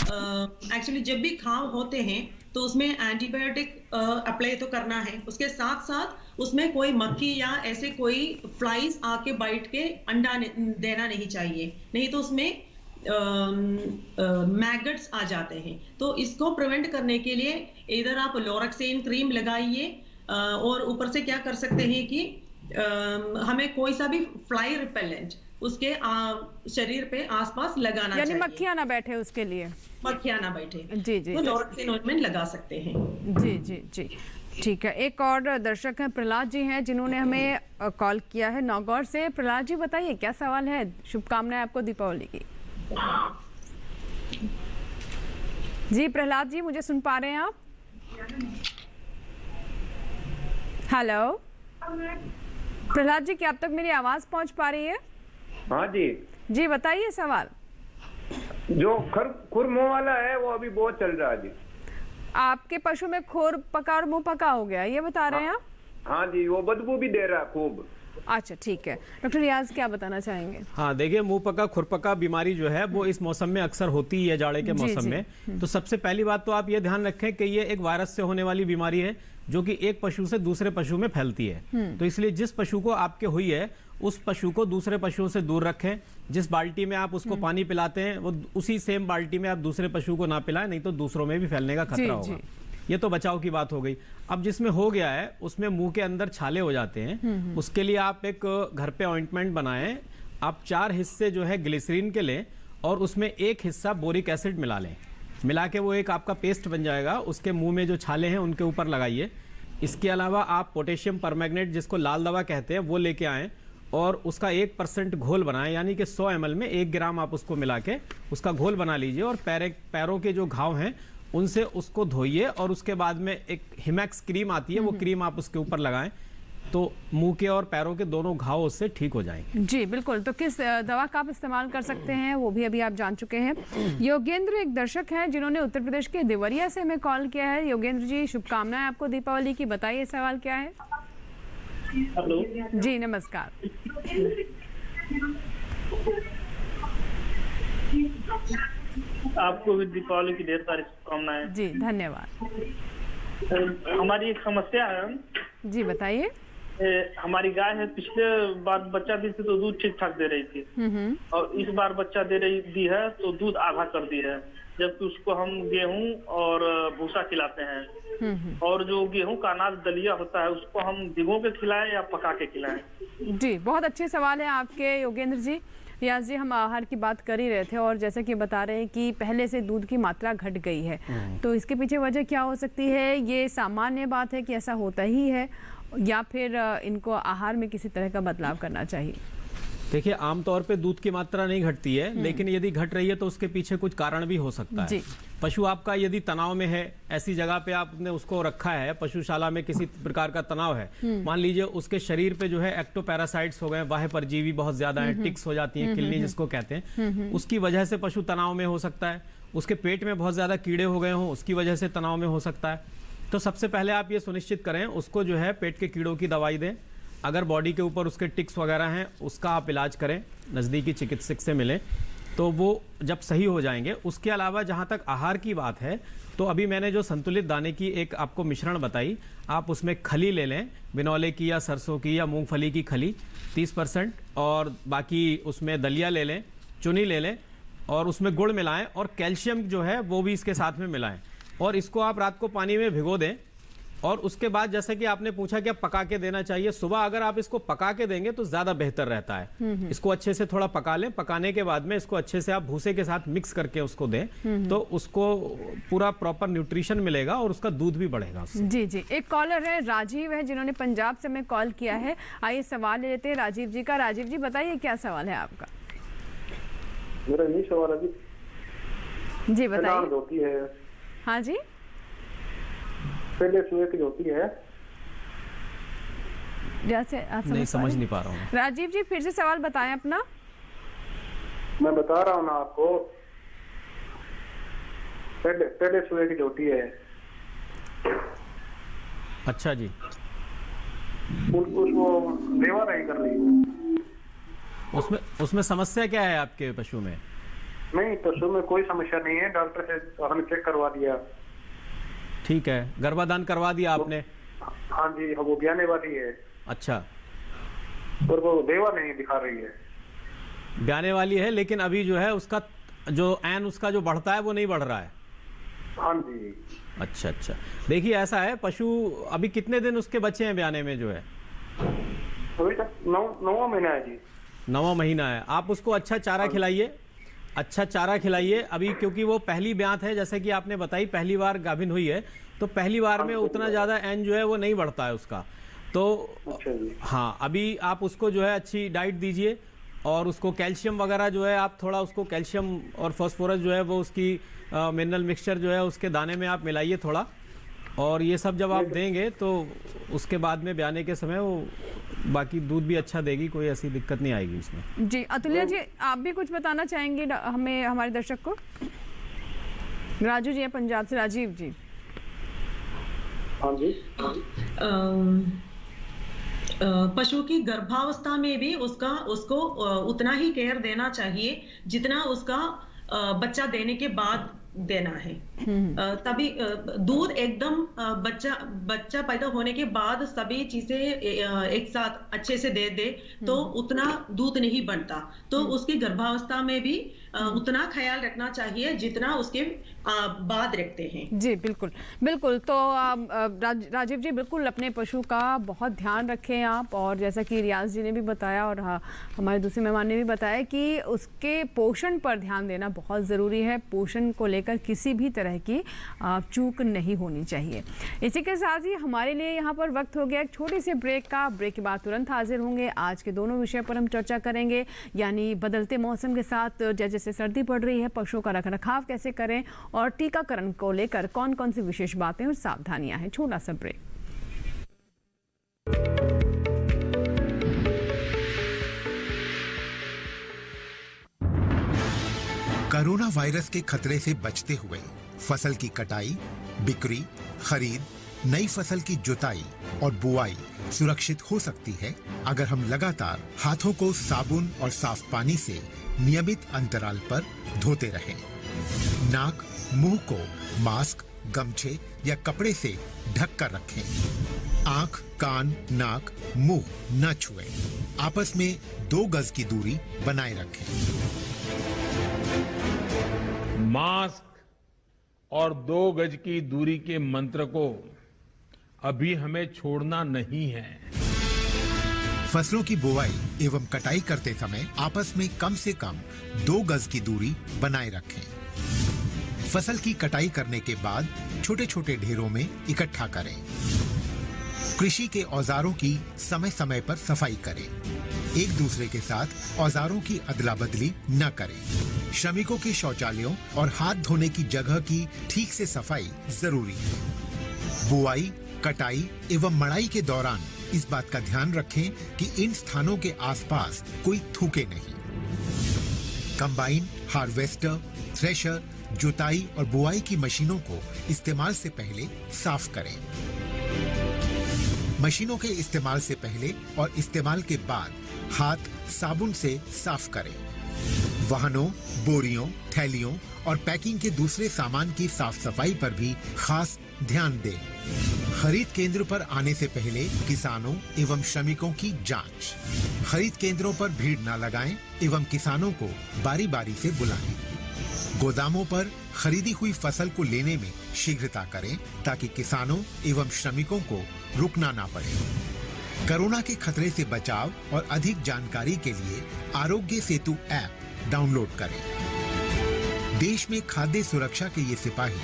एक्चुअली जब भी घाव होते हैं तो उसमें एंटीबायोटिक अप्लाई तो करना है, उसके साथ साथ उसमें कोई मक्खी या ऐसे कोई फ्लाइज आके बाइट के अंडा देना नहीं चाहिए, नहीं तो उसमें मैगट्स आ जाते हैं। तो इसको प्रिवेंट करने के लिए इधर आप लोरेक्सेन क्रीम लगाइए, और ऊपर से क्या कर सकते हैं कि हमें कोई सा भी फ्लाई रिपेलेंट उसके शरीर पे आसपास लगाना चाहिए, यानी मक्खियां ना बैठे, उसके लिए मक्खियां ना बैठे। जी जी, तो लोरेक्सेन ऑइंटमेंट लगा सकते हैं। जी जी जी, ठीक है। एक और दर्शक हैं, प्रहलाद जी हैं, जिन्होंने हमें कॉल किया है नागौर से। प्रहलाद जी, बताइए क्या सवाल है। शुभकामनाएं आपको दीपावली की। जी प्रहलाद जी, मुझे सुन पा रहे हैं आप? हेलो प्रहलाद जी, क्या अब तक मेरी आवाज पहुंच पा रही है? हाँ जी जी, बताइए सवाल। जो खुरमुंह वाला है वो अभी बहुत चल रहा है जी। आपके पशु में खुर पका और मुंह पका हो गया, ये बता रहे हैं आप? हाँ जी, वो बदबू भी दे रहा है खूब। अच्छा, ठीक है। डॉक्टर रियाज क्या बताना चाहेंगे? हाँ, देखिए, मुंह पका खुरपका बीमारी जो है वो इस मौसम में अक्सर होती है, जाड़े के मौसम में। तो सबसे पहली बात तो आप ये ध्यान रखें कि ये एक वायरस से होने वाली बीमारी है, जो कि एक पशु से दूसरे पशु में फैलती है। तो इसलिए जिस पशु को आपके हुई है उस पशु को दूसरे पशुओं से दूर रखें। जिस बाल्टी में आप उसको पानी पिलाते हैं वो उसी सेम बाल्टी में आप दूसरे पशु को ना पिलाएं, नहीं तो दूसरों में भी फैलने का खतरा होगा। ये तो बचाव की बात हो गई। अब जिसमें हो गया है उसमें मुंह के अंदर छाले हो जाते हैं, उसके लिए आप एक घर पे ऑइंटमेंट बनाएं। आप 4 हिस्से जो है ग्लिसरीन के लें और उसमें 1 हिस्सा बोरिक एसिड मिला लें। मिला के वो एक आपका पेस्ट बन जाएगा, उसके मुंह में जो छाले हैं उनके ऊपर लगाइए। इसके अलावा आप पोटेशियम परमैंगनेट, जिसको लाल दवा कहते हैं, वो लेके आएँ और उसका 1% घोल बनाएं, यानी कि 100 ml में 1 ग्राम आप उसको मिला के उसका घोल बना लीजिए और पैरों के जो घाव हैं उनसे उसको धोइए और उसके बाद में एक हिमैक्स क्रीम आती है, वो क्रीम आप उसके ऊपर लगाएं तो मुंह के और पैरों के दोनों घाव उससे ठीक हो जाएंगे। जी बिल्कुल। तो किस दवा का आप इस्तेमाल कर सकते हैं वो भी अभी आप जान चुके हैं। योगेंद्र एक दर्शक हैं जिन्होंने उत्तर प्रदेश के देवरिया से हमें कॉल किया है। योगेंद्र जी, शुभकामनाएं आपको दीपावली की। बताइए सवाल क्या है। हेलो जी नमस्कार। आपको भी दीपावली की ढेर सारी शुभकामनाएं। जी धन्यवाद। हमारी एक समस्या है। जी बताइए। हमारी गाय है, पिछले बार बच्चा दी थी तो दूध ठीक ठाक दे रही थी और इस बार बच्चा दी है तो दूध आधा कर दी है, जबकि उसको हम गेहूं और भूसा खिलाते हैं। और जो गेहूं का अनाज दलिया होता है उसको हम भिगो के खिलाएं या पका के खिलाएं? जी बहुत अच्छे सवाल है आपके योगेंद्र जी। रियाज जी, हम आहार की बात कर ही रहे थे और जैसे कि बता रहे हैं कि पहले से दूध की मात्रा घट गई है, तो इसके पीछे वजह क्या हो सकती है? ये सामान्य बात है कि ऐसा होता ही है या फिर इनको आहार में किसी तरह का बदलाव करना चाहिए? देखिए, आमतौर पे दूध की मात्रा नहीं घटती है, लेकिन यदि घट रही है तो उसके पीछे कुछ कारण भी हो सकता है। पशु आपका यदि तनाव में है, ऐसी जगह पे आपने उसको रखा है, पशुशाला में किसी प्रकार का तनाव है, मान लीजिए उसके शरीर पे जो है एक्टोपैरासाइट्स हो गए, बाह्य परजीवी बहुत ज्यादा है, टिक्स हो जाती है, किलनी जिसको कहते हैं, उसकी वजह से पशु तनाव में हो सकता है। उसके पेट में बहुत ज्यादा कीड़े हो गए हों, उसकी वजह से तनाव में हो सकता है। तो सबसे पहले आप ये सुनिश्चित करें, उसको जो है पेट के कीड़ों की दवाई दें। अगर बॉडी के ऊपर उसके टिक्स वगैरह हैं उसका आप इलाज करें, नज़दीकी चिकित्सक से मिलें तो वो जब सही हो जाएंगे। उसके अलावा जहाँ तक आहार की बात है तो अभी मैंने जो संतुलित दाने की एक आपको मिश्रण बताई, आप उसमें खली ले लें, बिनौले की या सरसों की या मूंगफली की खली 30%, और बाकी उसमें दलिया ले लें, चुनी ले लें और उसमें गुड़ मिलाएं और कैल्शियम जो है वो भी इसके साथ में मिलाएं और इसको आप रात को पानी में भिगो दें। और उसके बाद जैसे कि आपने पूछा कि पका के देना चाहिए, सुबह अगर आप इसको पका के देंगे तो ज्यादा बेहतर रहता है। इसको अच्छे से थोड़ा पका लें, पकाने के बाद में इसको अच्छे से आप भूसे के साथ मिक्स करके उसको दें तो उसको पूरा प्रॉपर न्यूट्रिशन मिलेगा और उसका दूध भी बढ़ेगा। जी जी, एक कॉलर है, राजीव है, जिन्होंने पंजाब से हमें कॉल किया है। आइए सवाल ले लेते हैं राजीव जी का। राजीव जी बताइए क्या सवाल है आपका। मेरा यही सवाल है जी बताइए। हाँ जी, पहले सुए की होती है, जैसे आप नहीं समझ नहीं पा रहा हूँ। राजीव जी फिर से सवाल बताएं अपना। मैं बता रहा हूँ ना आपको, पहले सुए की होती है। अच्छा जी, उसको देवा नहीं कर रही। उसमें समस्या क्या है आपके पशु में? नहीं, पशु में कोई समस्या नहीं है, डॉक्टर से हमने चेक करवा दिया। ठीक है, गर्भाधान करवा दिया आपने? हाँ जी, वो ब्याने वाली है। अच्छा, और वो देवा नहीं दिखा रही है। ब्याने वाली है लेकिन अभी जो है उसका जो एन उसका जो बढ़ता है वो नहीं बढ़ रहा है। हाँ जी। अच्छा अच्छा, देखिए ऐसा है, पशु अभी कितने दिन उसके बच्चे हैं ब्याने में जो है? अभी तक 9वां महीना है जी। 9वां महीना है। आप उसको अच्छा चारा खिलाइए, अच्छा चारा खिलाइए अभी, क्योंकि वो पहली ब्यात है, जैसे कि आपने बताई पहली बार गाभिन हुई है तो पहली बार में उतना ज़्यादा एन जो है वो नहीं बढ़ता है उसका। तो हाँ, अभी आप उसको जो है अच्छी डाइट दीजिए और उसको कैल्शियम वगैरह जो है आप थोड़ा उसको कैल्शियम और फास्फोरस जो है वो उसकी मिनरल मिक्सचर जो है उसके दाने में आप मिलाइए थोड़ा, और ये सब जब आप देंगे तो उसके बाद में ब्याने के समय वो बाकी दूध भी अच्छा देगी, कोई ऐसी दिक्कत नहीं आएगी इसमें। जी अतुल्य जी, आप भी कुछ बताना चाहेंगे हमें, हमारे दर्शक को? राजू जी है पंजाब से। राजीव जी। हाँ जी। पशु की गर्भावस्था में भी उसको उतना ही केयर देना चाहिए जितना उसका बच्चा देने के बाद देना है। तभी दूध एकदम बच्चा पैदा होने के बाद सभी चीजें एक साथ अच्छे से दे दे तो उतना दूध नहीं बनता। तो उसकी गर्भावस्था में भी उतना ख्याल रखना चाहिए जितना उसके बाद रखते हैं। जी बिल्कुल बिल्कुल। तो राजीव जी बिल्कुल अपने पशु का बहुत ध्यान रखें आप, और जैसा कि रियाज जी ने भी बताया और हमारे दूसरे मेहमान ने भी बताया कि उसके पोषण पर ध्यान देना बहुत ज़रूरी है। पोषण को लेकर किसी भी तरह की चूक नहीं होनी चाहिए। इसी के साथ ही हमारे लिए यहाँ पर वक्त हो गया एक छोटी सी ब्रेक का। ब्रेक के बाद तुरंत हाजिर होंगे। आज के दोनों विषय पर हम चर्चा करेंगे, यानी बदलते मौसम के साथ जैसे सर्दी पड़ रही है पशुओं का रखरखाव कैसे करें, और टीकाकरण को लेकर कौन कौन सी विशेष बातें और सावधानियां हैं। छोटा सा ब्रेक। कोरोना वायरस के खतरे से बचते हुए फसल की कटाई, बिक्री, खरीद, नई फसल की जुताई और बुआई सुरक्षित हो सकती है अगर हम लगातार हाथों को साबुन और साफ पानी से नियमित अंतराल पर धोते रहें। नाक, मुंह को मास्क, गमछे या कपड़े से ढक कर रखें। आंख, कान, नाक, मुंह न छुएं। आपस में 2 गज की दूरी बनाए रखें। मास्क और 2 गज की दूरी के मंत्र को अभी हमें छोड़ना नहीं है। फसलों की बुवाई एवं कटाई करते समय आपस में कम से कम 2 गज की दूरी बनाए रखें। फसल की कटाई करने के बाद छोटे छोटे ढेरों में इकट्ठा करें। कृषि के औजारों की समय समय पर सफाई करें। एक दूसरे के साथ औजारों की अदला बदली न करें। श्रमिकों के शौचालयों और हाथ धोने की जगह की ठीक से सफाई जरूरी है। बुआई, कटाई एवं मड़ाई के दौरान इस बात का ध्यान रखें कि इन स्थानों के आसपास कोई थूके नहीं। कंबाइन, हार्वेस्टर, थ्रेशर, जुताई और बुआई की मशीनों को इस्तेमाल से पहले साफ करें। मशीनों के इस्तेमाल से पहले और इस्तेमाल के बाद हाथ साबुन से साफ करें। वाहनों, बोरियों, थैलियों और पैकिंग के दूसरे सामान की साफ सफाई पर भी खास ध्यान दें। खरीद केंद्र पर आने से पहले किसानों एवं श्रमिकों की जांच। खरीद केंद्रों पर भीड़ न लगाएं एवं किसानों को बारी बारी से बुलाएं। गोदामों पर खरीदी हुई फसल को लेने में शीघ्रता करें ताकि किसानों एवं श्रमिकों को रुकना ना पड़े। कोरोना के खतरे से बचाव और अधिक जानकारी के लिए आरोग्य सेतु ऐप डाउनलोड करें। देश में खाद्य सुरक्षा के ये सिपाही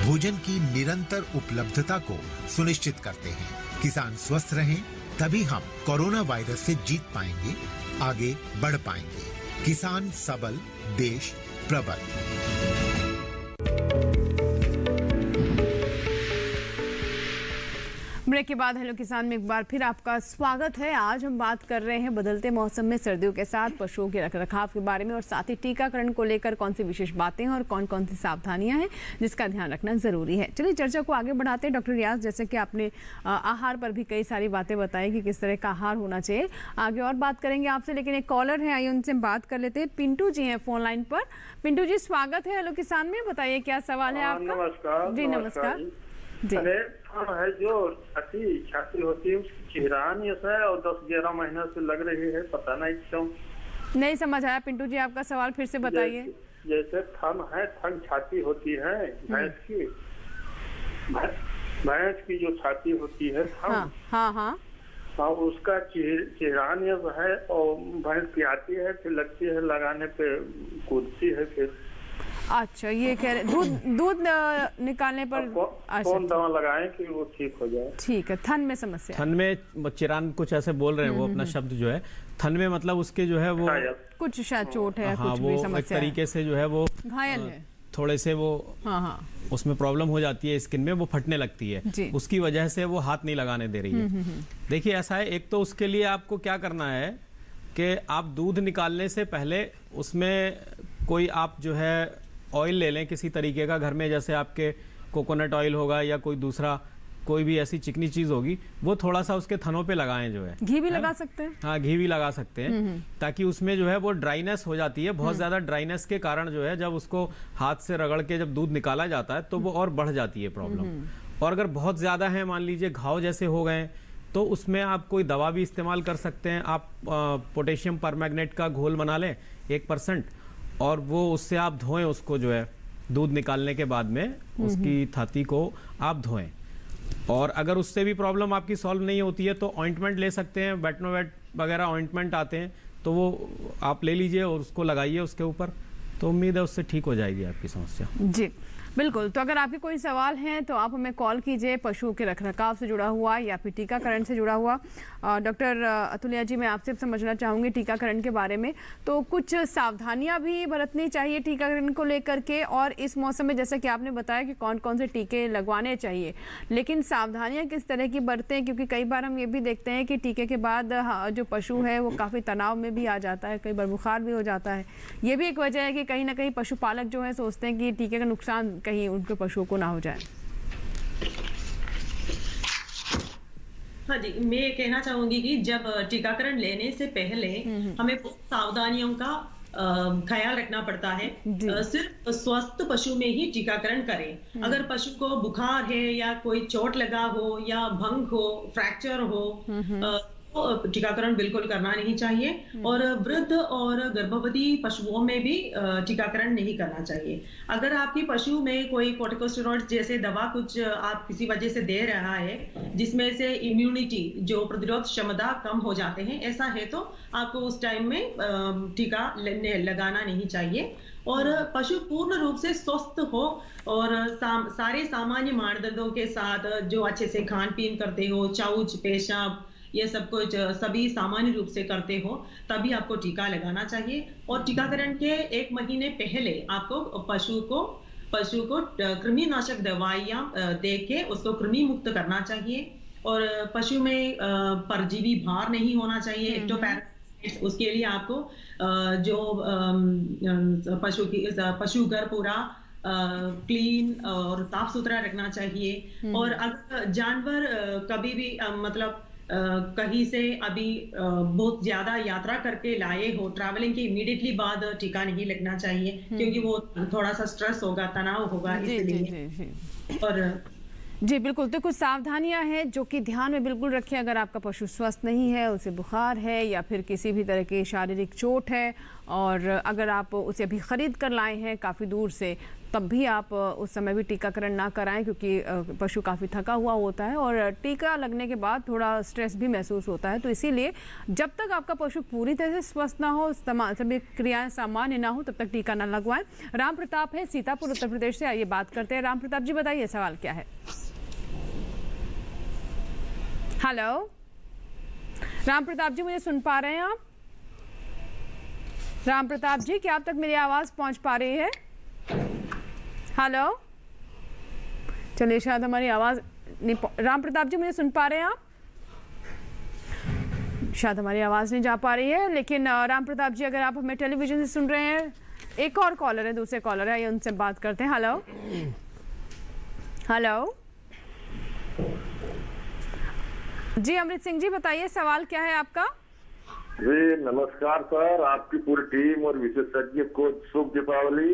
भोजन की निरंतर उपलब्धता को सुनिश्चित करते हैं। किसान स्वस्थ रहें तभी हम कोरोना वायरस से जीत पाएंगे, आगे बढ़ पाएंगे। किसान सबल, देश प्रबल। ब्रेक के बाद हेलो किसान में एक बार फिर आपका स्वागत है। आज हम बात कर रहे हैं बदलते मौसम में सर्दियों के साथ पशुओं के रखरखाव के बारे में, और साथ ही टीकाकरण को लेकर कौन सी विशेष बातें हैं और कौन कौन सी सावधानियां हैं जिसका ध्यान रखना जरूरी है। चलिए चर्चा को आगे बढ़ाते हैं। डॉक्टर रियाज, जैसे कि आपने आहार पर भी कई सारी बातें बताई कि किस तरह का आहार होना चाहिए, आगे और बात करेंगे आपसे, लेकिन एक कॉलर है, आइए उनसे बात कर लेते हैं। पिंटू जी हैं फोन लाइन पर। पिंटू जी स्वागत है हेलो किसान में, बताइए क्या सवाल है आपका। नमस्कार जी नमस्कार जी। अरे है जो छाती होती है उसकी चेहरानी है और 10-11 महीने से लग रही है, पता नहीं क्यों। नहीं समझ आया पिंटू जी, आपका सवाल फिर से बताइए। जैसे थन छाती होती है भैंस की जो छाती होती है थन, हाँ उसका चेहरानी है और भैंस पियाती है, फिर लगती है लगाने पे कूदती है फिर। अच्छा ये कह रहे दूध निकालने पर कौन दवा लगाएं कि वो ठीक हो जाए। ठीक है, थन में समस्या, थन में चिरान कुछ ऐसे बोल रहे हैं वो अपना शब्द जो है थन में, मतलब उसके जो है वो कुछ शायद चोट है, हाँ, कुछ वो भी समस्या एक तरीके से जो है वो घायल है, थोड़े से वो हाँ उसमें प्रॉब्लम हो जाती है, स्किन में वो फटने लगती है, उसकी वजह से वो हाथ नहीं लगाने दे रही है। देखिए ऐसा है, एक तो उसके लिए आपको क्या करना है कि आप दूध निकालने से पहले उसमें कोई आप जो है ऑयल ले लें किसी तरीके का घर में, जैसे आपके कोकोनट ऑयल होगा या कोई दूसरा कोई भी ऐसी चिकनी चीज होगी वो थोड़ा सा उसके थनों पे लगाएं जो है। घी भी लगा सकते हैं? हाँ, घी भी लगा सकते हैं, ताकि उसमें जो है वो ड्राइनेस हो जाती है। बहुत ज्यादा ड्राइनेस के कारण जो है जब उसको हाथ से रगड़ के जब दूध निकाला जाता है तो वो और बढ़ जाती है प्रॉब्लम। और अगर बहुत ज्यादा है, मान लीजिए घाव जैसे हो गए, तो उसमें आप कोई दवा भी इस्तेमाल कर सकते हैं। आप पोटेशियम परमैंगनेट का घोल बना लें 1%, और वो उससे आप धोएं उसको, जो है दूध निकालने के बाद में उसकी छाती को आप धोएं। और अगर उससे भी प्रॉब्लम आपकी सॉल्व नहीं होती है तो ऑइंटमेंट ले सकते हैं, वेटनोवेट वगैरह ऑइंटमेंट आते हैं, तो वो आप ले लीजिए और उसको लगाइए उसके ऊपर, तो उम्मीद है उससे ठीक हो जाएगी आपकी समस्या। जी बिल्कुल। तो अगर आपके कोई सवाल हैं तो आप हमें कॉल कीजिए, पशुओं के रखरखाव से जुड़ा हुआ या फिर टीकाकरण से जुड़ा हुआ। डॉक्टर अतुल्या जी, मैं आपसे समझना चाहूँगी टीकाकरण के बारे में, तो कुछ सावधानियां भी बरतनी चाहिए टीकाकरण को लेकर के, और इस मौसम में जैसा कि आपने बताया कि कौन कौन से टीके लगवाने चाहिए, लेकिन सावधानियां किस तरह की बरतें? क्योंकि कई बार हम ये भी देखते हैं कि टीके के बाद जो पशु है वो काफ़ी तनाव में भी आ जाता है, कई बार बुखार भी हो जाता है। ये भी एक वजह है कि कहीं ना कहीं पशुपालक जो है सोचते हैं कि टीके का नुकसान कहीं उनके पशुओं को ना हो जाए। हाँ जी, मैं ये कहना चाहूंगी कि जब टीकाकरण लेने से पहले हमें सावधानियों का ख्याल रखना पड़ता है। सिर्फ स्वस्थ पशु में ही टीकाकरण करें। अगर पशु को बुखार है या कोई चोट लगा हो या भंग हो, फ्रैक्चर हो, तो टीकाकरण बिल्कुल करना नहीं चाहिए। और वृद्ध और गर्भवती पशुओं में भी टीकाकरण नहीं करना चाहिए। अगर आपके पशु में कोई कॉर्टिकोस्टेरॉइड जैसे दवा कुछ आप किसी वजह से दे रहा है जिसमें से इम्यूनिटी, जो प्रतिरोध क्षमता कम हो जाते हैं, ऐसा है तो आपको उस टाइम में टीका लगाना नहीं चाहिए। और पशु पूर्ण रूप से स्वस्थ हो और सारे सामान्य मानदंडों के साथ, जो अच्छे से खान पीन करते हो, शौच, पेशाब, ये सब कुछ सभी सामान्य रूप से करते हो, तभी आपको टीका लगाना चाहिए। और टीकाकरण के 1 महीने पहले आपको पशु को कृमिनाशक दवाइयां दे के उसको कृमि मुक्त करना चाहिए। और पशु में परजीवी भार नहीं होना चाहिए, एक्टोपैरासाइट्स। उसके लिए आपको जो पशु घर पूरा क्लीन और साफ सुथरा रखना चाहिए। और अगर जानवर कभी भी मतलब कहीं से अभी बहुत ज्यादा यात्रा करके लाए हो, ट्रैवलिंग के इमीडिएटली बाद टीका नहीं लगना चाहिए, क्योंकि वो थोड़ा सा स्ट्रेस होगा, तनाव होगा, इसलिए। और जी बिल्कुल, तो कुछ सावधानियां हैं जो कि ध्यान में बिल्कुल रखें। अगर आपका पशु स्वस्थ नहीं है, उसे बुखार है या फिर किसी भी तरह की शारीरिक चोट है, और अगर आप उसे अभी ख़रीद कर लाए हैं काफ़ी दूर से, तब भी आप उस समय भी टीकाकरण ना कराएं, क्योंकि पशु काफ़ी थका हुआ होता है और टीका लगने के बाद थोड़ा स्ट्रेस भी महसूस होता है। तो इसीलिए जब तक आपका पशु पूरी तरह से स्वस्थ ना हो, सभी क्रियाएं सामान्य ना हो, तब तक टीका ना लगवाएं। राम प्रताप है सीतापुर उत्तर प्रदेश से, आइए बात करते हैं। राम प्रताप जी, बताइए सवाल क्या है? हेलो राम प्रताप जी, मुझे सुन पा रहे हैं आप? राम प्रताप जी, क्या आप तक मेरी आवाज़ पहुंच पा रही है? हेलो, चलिए शायद हमारी आवाज़ नहीं। राम प्रताप जी, मुझे सुन पा रहे हैं आप? शायद हमारी आवाज़ नहीं जा पा रही है। लेकिन राम प्रताप जी, अगर आप हमें टेलीविज़न से सुन रहे हैं, एक और कॉलर है, दूसरे कॉलर है, आइए उनसे बात करते हैं। हेलो हेलो जी, अमृत सिंह जी, बताइए सवाल क्या है आपका? जी नमस्कार सर, आपकी पूरी टीम और विशेषज्ञ को शुभ दीपावली।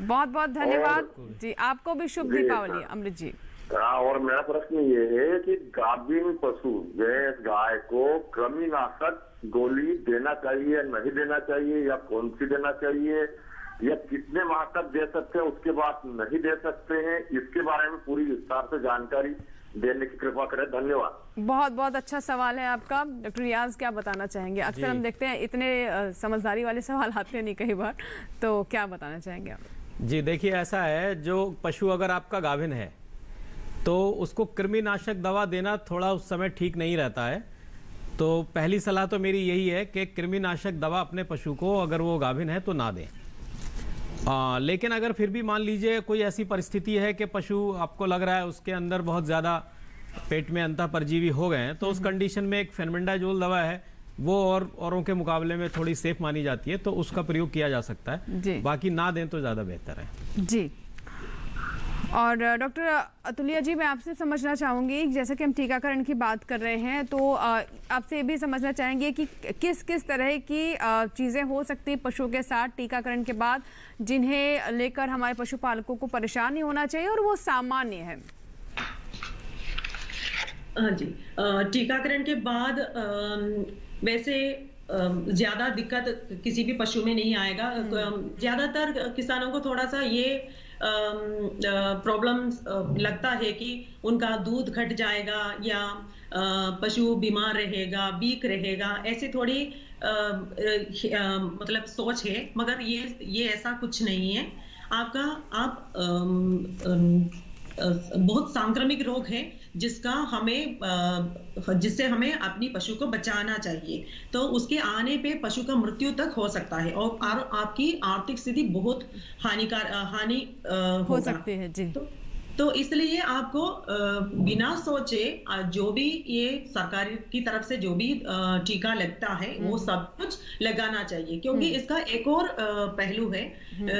बहुत बहुत धन्यवाद जी, आपको भी शुभ दीपावली अमृत जी। और मेरा प्रश्न ये है कि गाभिन पशु भैंस गाय को कृमिनाशक गोली देना चाहिए, नहीं देना चाहिए, या कौन सी देना चाहिए, या कितने माह तक दे सकते हैं, उसके बाद नहीं दे सकते हैं, इसके बारे में पूरी विस्तार से जानकारी देने की कृपा करें। धन्यवाद। बहुत बहुत अच्छा सवाल है आपका। डॉक्टर रियाज, क्या बताना चाहेंगे? अक्सर हम देखते हैं इतने समझदारी वाले सवाल आते नहीं कई बार, तो क्या बताना चाहेंगे आप? जी देखिए, ऐसा है, जो पशु अगर आपका गाभिन है तो उसको कृमिनाशक दवा देना थोड़ा उस समय ठीक नहीं रहता है। तो पहली सलाह तो मेरी यही है कि कृमिनाशक दवा अपने पशु को, अगर वो गाभिन है तो ना दें। लेकिन अगर फिर भी मान लीजिए कोई ऐसी परिस्थिति है कि पशु आपको लग रहा है उसके अंदर बहुत ज़्यादा पेट में अंतः परजीवी हो गए हैं, तो उस कंडीशन में एक फेनबेंडाजोल दवा है, वो औरों के मुकाबले में थोड़ी सेफ मानी जाती है, तो उसका प्रयोग किया जा सकता है। बाकी ना दें तो ज़्यादा बेहतर है। जी और डॉक्टर अतुलिया जी, मैं आपसे समझना चाहूँगी, जैसे कि हम टीकाकरण की बात कर रहे हैं, तो आपसे ये भी समझना चाहेंगे कि किस किस तरह की चीज़ें हो सकती हैं पशुओं के साथ टीकाकरण के बाद, जिन्हें लेकर हमारे पशुपालकों को परेशान नहीं होना चाहिए और वो सामान्य है। हाँ जी, टीकाकरण के बाद वैसे ज्यादा दिक्कत किसी भी पशु में नहीं आएगा। ज्यादातर किसानों को थोड़ा सा ये प्रॉब्लम लगता है कि उनका दूध घट जाएगा या पशु बीमार रहेगा, वीक रहेगा, ऐसी थोड़ी मतलब सोच है, मगर ये ऐसा कुछ नहीं है। आप बहुत सांक्रमिक रोग है जिससे हमें अपनी पशु को बचाना चाहिए, तो उसके आने पे पशु का मृत्यु तक हो सकता है और आपकी आर्थिक स्थिति बहुत हानि हो सकती है जी। तो इसलिए आपको बिना सोचे जो भी ये सरकार की तरफ से जो भी टीका लगता है वो सब कुछ लगाना चाहिए, क्योंकि इसका एक और पहलू है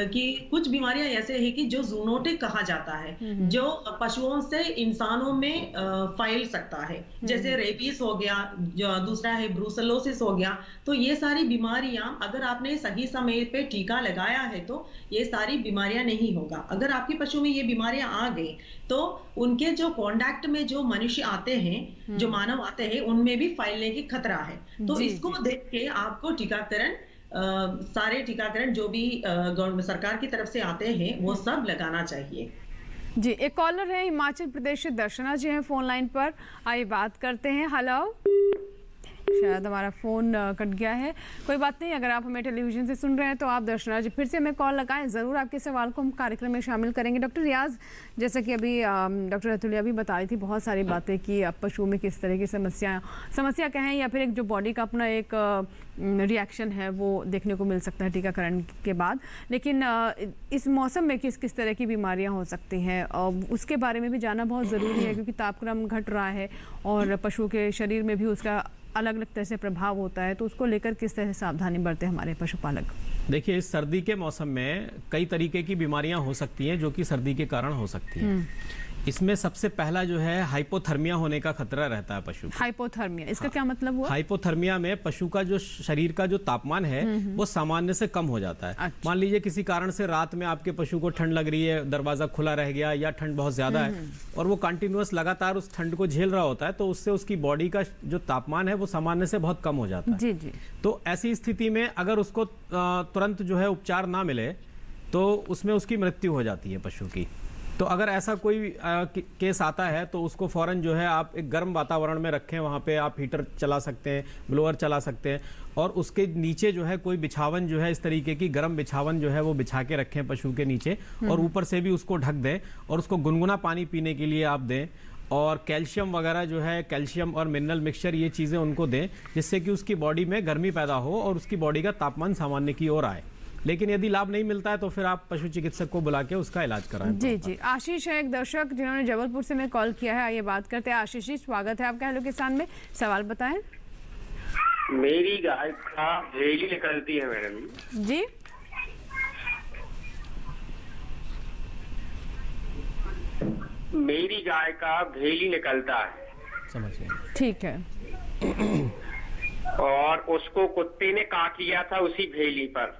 कि कुछ बीमारियां ऐसे हैं कि जो जूनोटिक कहा जाता है, जो पशुओं से इंसानों में फैल सकता है, जैसे रेबीज हो गया, जो दूसरा है ब्रूसेलोसिस हो गया। तो ये सारी बीमारियां अगर आपने सही समय पे टीका लगाया है तो ये सारी बीमारियां नहीं होगा। अगर आपके पशु में ये बीमारियां आ गई तो उनके जो कांटेक्ट में जो मनुष्य आते हैं, जो मानव आते हैं, उनमें भी फैलने की खतरा है। तो इसको देख के आपको टीकाकरण, सारे टीकाकरण जो भी सरकार की तरफ से आते हैं वो सब लगाना चाहिए जी। एक कॉलर है हिमाचल प्रदेश से, दर्शना जी हैं फोन लाइन पर, आइए बात करते हैं। हेलो, शायद हमारा फ़ोन कट गया है, कोई बात नहीं। अगर आप हमें टेलीविज़न से सुन रहे हैं तो आप दर्शना जी फिर से हमें कॉल लगाएं, ज़रूर आपके सवाल को हम कार्यक्रम में शामिल करेंगे। डॉक्टर रियाज, जैसा कि अभी डॉक्टर अतुलिया भी बता रही थी बहुत सारी बातें कि पशुओं में किस तरह की समस्या कहें या फिर एक जो बॉडी का अपना एक रिएक्शन है वो देखने को मिल सकता है टीकाकरण के बाद, लेकिन इस मौसम में किस किस तरह की बीमारियां हो सकती हैं उसके बारे में भी जानना बहुत ज़रूरी है, क्योंकि तापक्रम घट रहा है और पशुओं के शरीर में भी उसका अलग अलग तरह से प्रभाव होता है, तो उसको लेकर किस तरह से सावधानी बरते हमारे पशुपालक। देखिए, इस सर्दी के मौसम में कई तरीके की बीमारियां हो सकती हैं जो कि सर्दी के कारण हो सकती हैं। इसमें सबसे पहला जो है हाइपोथर्मिया होने का खतरा रहता है पशु को। हाइपोथर्मिया, इसका क्या मतलब हुआ? हाइपोथर्मिया में पशु का जो शरीर का जो तापमान है वो सामान्य से कम हो जाता है। मान लीजिए किसी कारण से रात में आपके पशु को ठंड लग रही है, दरवाजा खुला रह गया या ठंड बहुत ज्यादा है और वो कंटिन्यूअस लगातार उस ठंड को झेल रहा होता है, तो उससे उसकी बॉडी का जो तापमान है वो सामान्य से बहुत कम हो जाता है। जी जी। तो ऐसी स्थिति में अगर उसको तुरंत जो है उपचार ना मिले तो उसमें उसकी मृत्यु हो जाती है पशु की। तो अगर ऐसा कोई केस आता है तो उसको फौरन जो है आप एक गर्म वातावरण में रखें, वहाँ पे आप हीटर चला सकते हैं, ब्लोअर चला सकते हैं और उसके नीचे जो है कोई बिछावन जो है इस तरीके की गर्म बिछावन जो है वो बिछा के रखें पशु के नीचे और ऊपर से भी उसको ढक दें और उसको गुनगुना पानी पीने के लिए आप दें और कैल्शियम वगैरह जो है, कैल्शियम और मिनरल मिक्सचर, ये चीज़ें उनको दें जिससे कि उसकी बॉडी में गर्मी पैदा हो और उसकी बॉडी का तापमान सामान्य की ओर आए। लेकिन यदि लाभ नहीं मिलता है तो फिर आप पशु चिकित्सक को बुला के उसका इलाज कराएं। जी जी। आशीष है एक दर्शक जिन्होंने जबलपुर से मैं कॉल किया है, आइए बात करते हैं। आशीष जी, स्वागत है आपका हेलो किसान में, सवाल बताएं। मेरी गाय का भेली निकलती है मैडम जी। मेरी गाय का भेली निकलता है, समझिए, ठीक है, और उसको कुत्ते ने काट लिया था उसी भेली पर।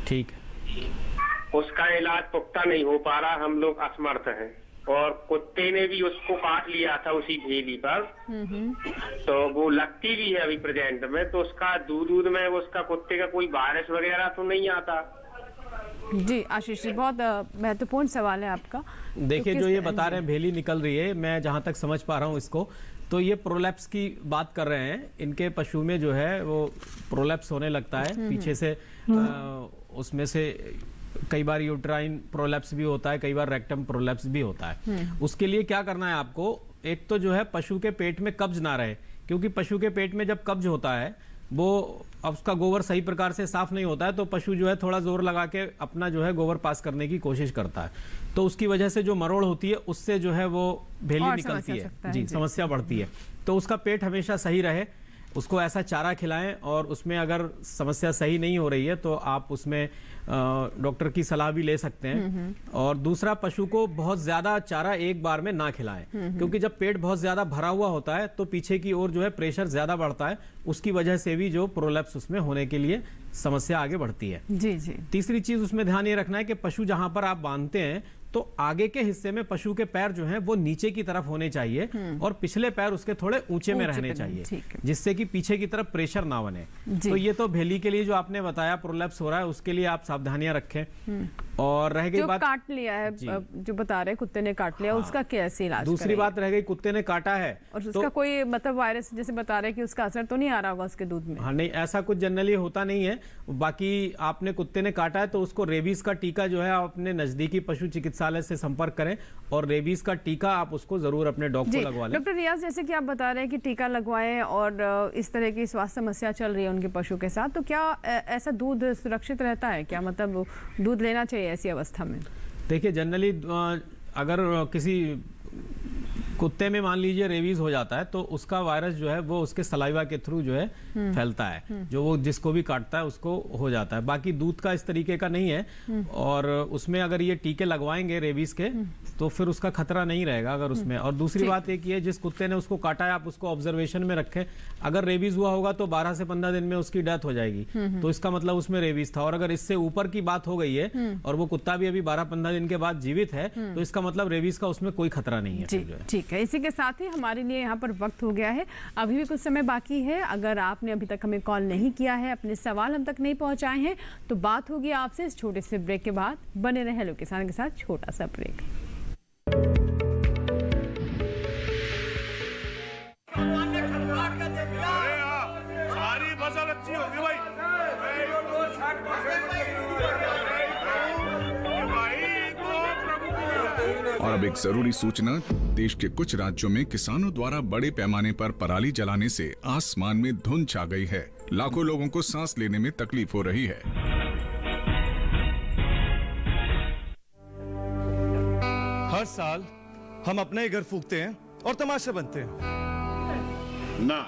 ठीक, उसका इलाज पुख्ता नहीं हो पा रहा, हम लोग असमर्थ हैं और कुत्ते ने भी उसको काट लिया था उसी भेली पर, तो वो लगती भी है अभी प्रेजेंट में, तो उसका दूध में उसका कुत्ते का कोई वायरस वगैरह तो नहीं आता? जी आशीष जी, बहुत महत्वपूर्ण सवाल है आपका। देखिए, जो ये बता रहे हैं भेली निकल रही है, मैं जहां तक समझ पा रहा हूं इसको, तो ये प्रोलैप्स की बात कर रहे हैं। इनके पशु में जो है वो प्रोलैप्स होने लगता है पीछे से, उसमें से कई बार यूट्राइन प्रोलैप्स भी होता है, कई बार रेक्टम प्रोलैप्स भी होता है। उसके लिए क्या करना है आपको, एक तो जो है पशु के पेट में कब्ज ना रहे, क्योंकि पशु के पेट में जब कब्ज होता है वो अब उसका गोबर सही प्रकार से साफ नहीं होता है, तो पशु जो है थोड़ा जोर लगा के अपना जो है गोबर पास करने की कोशिश करता है, तो उसकी वजह से जो मरोड़ होती है उससे जो है वो भेली निकलती है। जी, समस्या बढ़ती है। तो उसका पेट हमेशा सही रहे, उसको ऐसा चारा खिलाएं, और उसमें अगर समस्या सही नहीं हो रही है तो आप उसमें डॉक्टर की सलाह भी ले सकते हैं। और दूसरा, पशु को बहुत ज्यादा चारा एक बार में ना खिलाएं, क्योंकि जब पेट बहुत ज्यादा भरा हुआ होता है तो पीछे की ओर जो है प्रेशर ज्यादा बढ़ता है, उसकी वजह से भी जो प्रोलैप्स उसमें होने के लिए समस्या आगे बढ़ती है। जी जी। तीसरी चीज उसमें ध्यान ये रखना है कि पशु जहां पर आप बांधते हैं तो आगे के हिस्से में पशु के पैर जो हैं वो नीचे की तरफ होने चाहिए और पिछले पैर उसके थोड़े ऊंचे में रहने चाहिए, जिससे कि पीछे की तरफ प्रेशर ना बने। तो ये तो भेली के लिए जो आपने बताया प्रोलैप्स हो रहा है, उसके लिए आप सावधानियां रखें। और रह गई बात, काट लिया है, जो बता रहे कुत्ते ने काट लिया, उसका कैसे इलाज? दूसरी बात रह गई, कुत्ते ने काटा है और उसका कोई मतलब वायरस जैसे बता रहे कि उसका असर तो नहीं आ रहा होगा उसके दूध में? हाँ नहीं, ऐसा कुछ जनरली होता नहीं है। बाकी आपने कुत्ते ने काटा है तो उसको रेबीज का टीका जो है आप अपने नजदीकी पशु चिकित्सालय से संपर्क करें, और रेबीज का टीका आप उसको जरूर अपने डॉग को लगवा लें। डॉक्टर रियाज, जैसे कि आप बता रहे हैं कि टीका लगवाएं और इस तरह की स्वास्थ्य समस्या चल रही है उनके पशु के साथ, तो क्या ऐसा दूध सुरक्षित रहता है क्या? मतलब दूध लेना चाहिए ऐसी अवस्था में? देखिए, जनरली अगर किसी कुत्ते में मान लीजिए रेबीज हो जाता है तो उसका वायरस जो है वो उसके सलाइवा के थ्रू जो है फैलता है, जो वो जिसको भी काटता है उसको हो जाता है। बाकी दूध का इस तरीके का नहीं है, और उसमें अगर ये टीके लगवाएंगे रेबीज के तो फिर उसका खतरा नहीं रहेगा अगर उसमें। और दूसरी बात एक ये, जिस कुत्ते ने उसको काटा है आप उसको ऑब्जर्वेशन में रखें। अगर रेबीज हुआ होगा तो 12 से 15 दिन में उसकी डेथ हो जाएगी, तो इसका मतलब उसमें रेबीज था। और अगर इससे ऊपर की बात हो गई है और वो कुत्ता भी अभी 12-15 दिन के बाद जीवित है, तो इसका मतलब रेबीज का उसमें कोई खतरा नहीं है। ठीक है, इसी के साथ ही हमारे लिए यहाँ पर वक्त हो गया है, अभी भी कुछ समय बाकी है। अगर आपने अभी तक हमें कॉल नहीं किया है, अपने सवाल हम तक नहीं पहुँचाए हैं, तो बात होगी आपसे इस छोटे से ब्रेक के बाद। बने रहे हेलो किसान के साथ, छोटा सा ब्रेक। सारी फसल अच्छी होगी भाई। और अब एक जरूरी सूचना, देश के कुछ राज्यों में किसानों द्वारा बड़े पैमाने पर पराली जलाने से आसमान में धुंध छा गई है। लाखों लोगों को सांस लेने में तकलीफ हो रही है। हर साल हम अपने घर फूकते हैं और तमाशे बनते हैं। ना,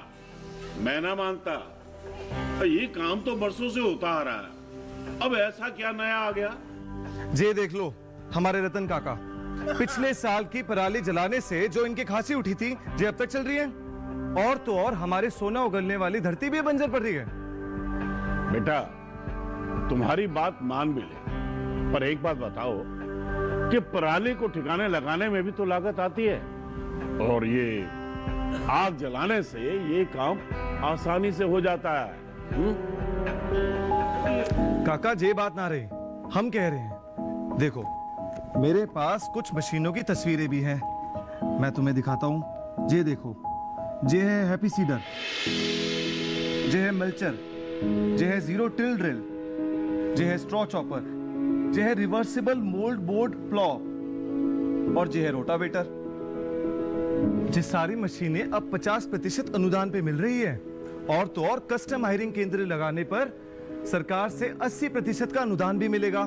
मैं ना मानता। ये काम तो बरसों से होता आ रहा है, अब ऐसा क्या नया आ गया? ये देख लो, हमारे रतन काका, पिछले साल की पराली जलाने से जो इनकी खांसी उठी थी, ये अब तक चल रही है। और तो और हमारे सोना उगलने वाली धरती भी बंजर पड़ रही है। बेटा, तुम्हारी बात मान भी ले, पर एक बात बताओ कि पराली को ठिकाने लगाने में भी तो लागत आती है, और ये आग जलाने से ये काम आसानी से हो जाता है। काका, ये बात ना रही, हम कह रहे हैं। देखो, मेरे पास कुछ मशीनों की तस्वीरें भी हैं, मैं तुम्हें दिखाता हूं। ये देखो, ये है हैप्पी सीडर, ये है मल्चर, ये है जीरो टिल ड्रिल, ये है स्ट्रॉ चॉपर, ये है रिवर्सिबल मोल्ड बोर्ड प्लॉ, और ये है रोटावेटर। ये सारी मशीनें अब 50% अनुदान पे मिल रही है, और तो और कस्टम हायरिंग केंद्र लगाने पर सरकार से 80% का अनुदान भी मिलेगा।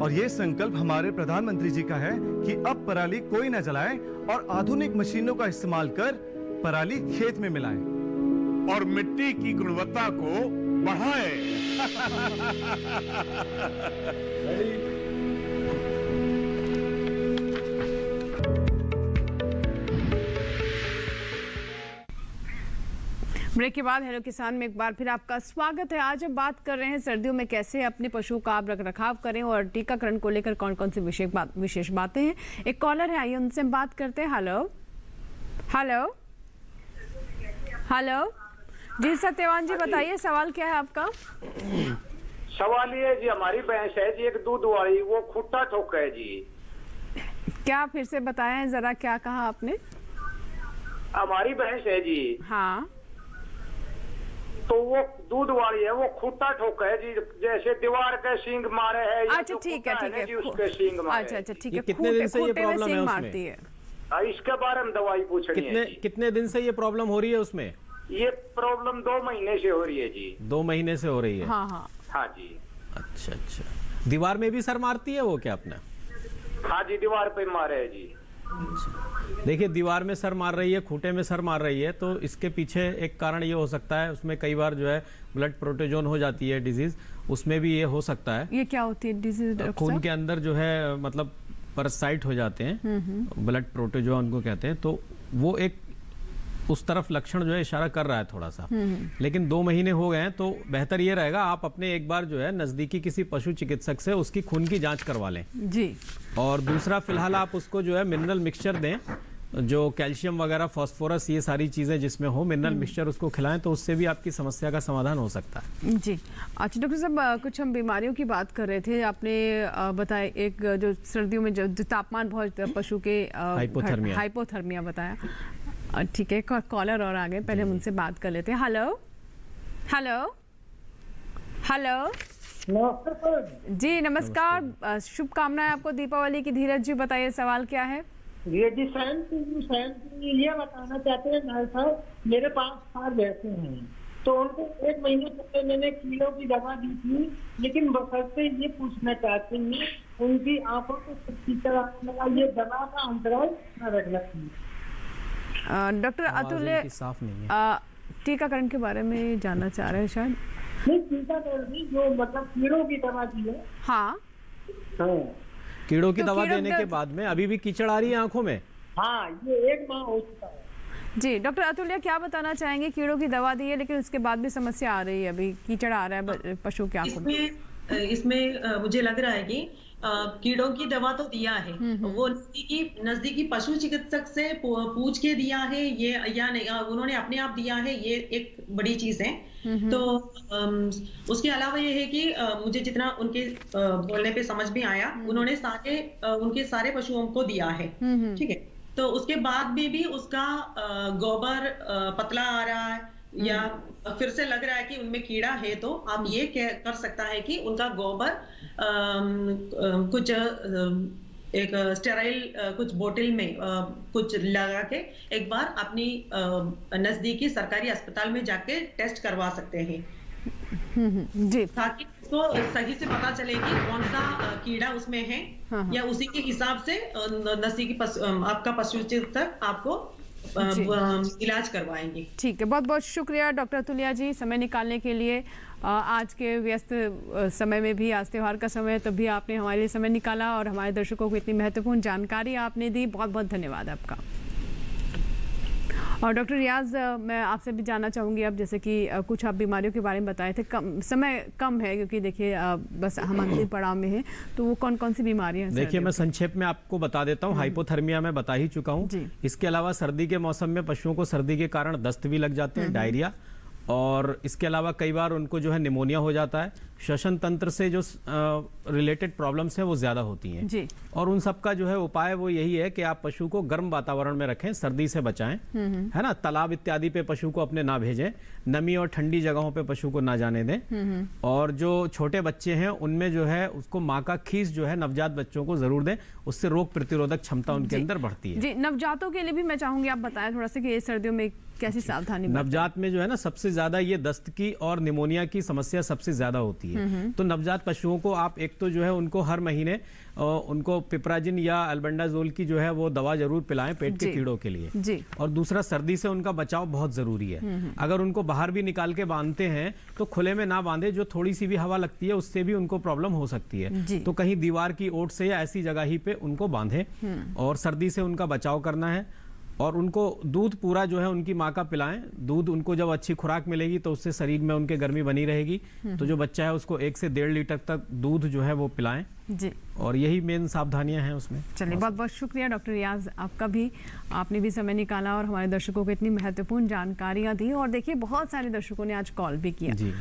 और ये संकल्प हमारे प्रधानमंत्री जी का है कि अब पराली कोई न जलाए और आधुनिक मशीनों का इस्तेमाल कर पराली खेत में मिलाएं और मिट्टी की गुणवत्ता को बढ़ाएं। ब्रेक के बाद हेलो किसान में एक बार फिर आपका स्वागत है। आज हम बात कर रहे हैं सर्दियों में कैसे अपने पशुओं का आप रखरखाव करें और टीकाकरण को लेकर कौन कौन सी विशेष बातें हैं। एक कॉलर है, आइए उनसे हम बात करते हैं। हेलो हेलो हेलो जी सत्यवान जी, बताइए सवाल क्या है आपका? सवाल ये जी, हमारी भैंस है जी, एक दूध वाली, वो खुट्टा ठोक है जी। क्या फिर से बताएं जरा, क्या कहा आपने? हमारी भैंस है जी। हाँ, तो वो दूध वाली है, वो खुट्टा ठोक है जी, जैसे दीवार के सींग मारे है। अच्छा ठीक है ठीक है जी, उसके सींग मारे। अच्छा ठीक है। कितने दिन से ये प्रॉब्लम है उसमें? इसके बारे में दवाई पूछनी है। कितने दिन से ये प्रॉब्लम हो रही है उसमें? ये प्रॉब्लम 2 महीने से हो रही है जी। 2 महीने से हो रही है? हाँ हाँ हाँ जी। अच्छा, दीवार में भी सर मारती है वो क्या अपना? हाँ जी, दीवार पे मारे है जी। देखिए, दीवार में सर मार रही है, खूंटे में सर मार रही है, तो इसके पीछे एक कारण ये हो सकता है, उसमें कई बार जो है ब्लड प्रोटोजोन हो जाती है डिजीज, उसमें भी ये हो सकता है। ये क्या होती है डिजीज? खून के अंदर जो है मतलब पैरासाइट हो जाते हैं, ब्लड प्रोटोजोन उनको कहते हैं, तो वो एक उस तरफ लक्षण जो है इशारा कर रहा है थोड़ा सा। लेकिन 2 महीने हो गए हैं, तो बेहतर ये रहेगा आप अपने एक बार जो है नजदीकी किसी पशु चिकित्सक से उसकी खून की जांच करवा लें जी। और दूसरा, फिलहाल आप उसको जो है मिनरल मिक्सचर दें, जो कैल्शियम वगैरह, फास्फोरस, ये सारी चीजें जिसमें हो, मिनरल मिक्सचर उसको खिलाएं, तो उससे भी आपकी समस्या का समाधान हो सकता है। जी। अच्छा डॉक्टर साहब, कुछ हम बीमारियों की बात कर रहे थे, आपने बताया एक जो सर्दियों में जो तापमान बहुत पशु के हाइपोथर्मिया बताया। ठीक है, कॉलर और आ गए, पहले हम उनसे बात कर लेते हैं। हेलो हेलो हेलो जी, नमस्कार, शुभकामनाएं आपको दीपावली की। धीरज जी बताइए, सवाल क्या है? ये जी ये बताना चाहते हैं नाल साहब, मेरे 5 साल वैसे हैं, तो उनको 1 महीने पहले मैंने कीड़ों की दवा दी थी, लेकिन बशर्ते ये पूछना चाहते हैं उनकी आंखों को कीचड़ आने लगा, ये दवा का अंतराल कितना रखना चाहिए? डॉक्टर अतुल्य साफ नहीं है, टीकाकरण के बारे में जानना चाह रहे हैं शायद। नहीं, टीकाकरण नहीं, जो मतलब कीड़ों की दवा दी है। हाँ, कीड़ों की दवा देने के बाद में अभी भी कीचड़ आ रही है आंखों में? हाँ, ये 1 माह हो चुका है। जी डॉक्टर अतुल्य, क्या बताना चाहेंगे? कीड़ों की दवा दी है लेकिन उसके बाद भी समस्या आ रही है, अभी कीचड़ आ रहा है पशु के आंखों में। इसमें मुझे लग रहा है कि कीड़ों की दवा तो दिया है, वो नजदीकी पशु चिकित्सक से पूछ के दिया है ये या नहीं, उन्होंने अपने आप दिया है, ये एक बड़ी चीज है। तो उसके अलावा ये है कि मुझे जितना उनके बोलने पे समझ में आया, उन्होंने उनके सारे पशुओं को दिया है, ठीक है। तो उसके बाद भी उसका गोबर पतला आ रहा है या फिर से लग रहा है कि उनमें कीड़ा है, तो आप ये कर सकता है कि उनका गोबर कुछ एक स्टेराइल कुछ बोतल में कुछ लगा के एक बार अपनी नजदीकी सरकारी अस्पताल में जाके टेस्ट करवा सकते हैं, जी, ताकि उसको सही से पता चले कि कौन सा कीड़ा उसमें है। या उसी के हिसाब से नजदीकी आपका पशु चिकित्सक आपको इलाज करवाएंगे। ठीक है, बहुत बहुत शुक्रिया डॉक्टर अतुल्य जी, समय निकालने के लिए। आज के व्यस्त समय में भी, आज त्योहार का समय है, तब भी आपने हमारे लिए समय निकाला और हमारे दर्शकों को इतनी महत्वपूर्ण जानकारी आपने दी, बहुत बहुत धन्यवाद आपका। और डॉक्टर रियाज, मैं आपसे भी जानना चाहूँगी अब, जैसे कि कुछ आप बीमारियों के बारे में बताए थे, समय कम है क्योंकि देखिए बस हम अंतिम पड़ाव में हैं, तो वो कौन कौन सी बीमारियां हैं? देखिए, मैं संक्षेप में आपको बता देता हूँ। हाइपोथर्मिया मैं बता ही चुका हूँ। इसके अलावा सर्दी के मौसम में पशुओं को सर्दी के कारण दस्त भी लग जाते हैं, डायरिया, और इसके अलावा कई बार उनको जो है निमोनिया हो जाता है। श्वसन तंत्र से जो रिलेटेड प्रॉब्लम्स हैं वो ज्यादा होती हैं जी। और उन सब का जो है उपाय वो यही है कि आप पशु को गर्म वातावरण में रखें, सर्दी से बचाएं, है ना। तालाब इत्यादि पे पशु को अपने ना भेजें, नमी और ठंडी जगहों पे पशु को ना जाने दें, और जो छोटे बच्चे हैं उनमें जो है उसको माँ का खीस जो है नवजात बच्चों को जरूर दें, उससे रोग प्रतिरोधक क्षमता उनके अंदर बढ़ती है। जी, नवजातों के लिए भी मैं चाहूंगी आप बताएं थोड़ा सा कि ये सर्दियों में कैसी सावधानी? नवजात में जो है ना, सबसे ज्यादा ये दस्त की और निमोनिया की समस्या सबसे ज्यादा होती है। तो नवजात पशुओं को आप एक तो जो है उनको हर महीने उनको पिपराजिन या अल्बेंडाजोल की जो है वो दवा जरूर पिलाएं पेट के कीड़ों के लिए जी। और दूसरा, सर्दी से उनका बचाव बहुत जरूरी है। अगर उनको बाहर भी निकाल के बांधते हैं तो खुले में ना बांधे, जो थोड़ी सी भी हवा लगती है उससे भी उनको प्रॉब्लम हो सकती है। तो कहीं दीवार की ओट से या ऐसी जगह ही पे उनको बांधे और सर्दी से उनका बचाव करना है। और उनको दूध पूरा जो है उनकी माँ का पिलाएं। दूध उनको जब अच्छी खुराक मिलेगी तो उससे शरीर में उनके गर्मी बनी रहेगी। तो जो बच्चा है उसको 1 से 1.5 लीटर तक दूध जो है वो पिलाएं जी। और यही मेन सावधानियां हैं उसमें। चलिए, बहुत बहुत शुक्रिया डॉक्टर रियाज, आपका भी, आपने भी समय निकाला और हमारे दर्शकों को इतनी महत्वपूर्ण जानकारियां दी। और देखिए, बहुत सारे दर्शकों ने आज कॉल भी किया जी।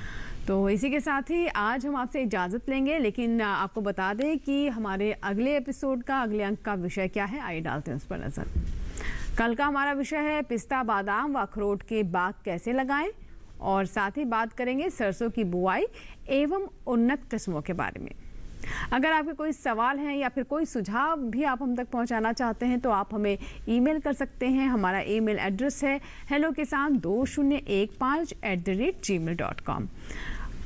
तो इसी के साथ ही आज हम आपसे इजाज़त लेंगे, लेकिन आपको बता दें कि हमारे अगले एपिसोड का, अगले अंक का विषय क्या है, आइए डालते हैं उस पर नजर। कल का हमारा विषय है पिस्ता, बादाम व अखरोट के बाग कैसे लगाएं, और साथ ही बात करेंगे सरसों की बुआई एवं उन्नत किस्मों के बारे में। अगर आपके कोई सवाल हैं या फिर कोई सुझाव भी आप हम तक पहुंचाना चाहते हैं तो आप हमें ईमेल कर सकते हैं। हमारा ईमेल एड्रेस है hellokisan2015@gmail.com।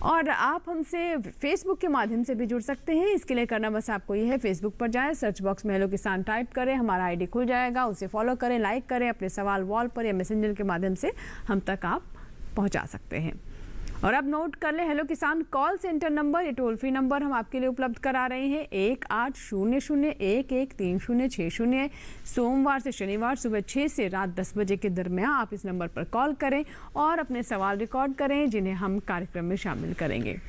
और आप हमसे फेसबुक के माध्यम से भी जुड़ सकते हैं। इसके लिए करना बस आपको ये है, फेसबुक पर जाएं, सर्च बॉक्स में हेलो किसान टाइप करें, हमारा आईडी खुल जाएगा, उसे फॉलो करें, लाइक करें, अपने सवाल वॉल पर या मैसेंजर के माध्यम से हम तक आप पहुंचा सकते हैं। और अब नोट कर लें, हेलो किसान कॉल सेंटर नंबर, ये टोल फ्री नंबर हम आपके लिए उपलब्ध करा रहे हैं 1800111306। सोमवार से शनिवार सुबह 6 से रात 10 बजे के दरमियान आप इस नंबर पर कॉल करें और अपने सवाल रिकॉर्ड करें, जिन्हें हम कार्यक्रम में शामिल करेंगे।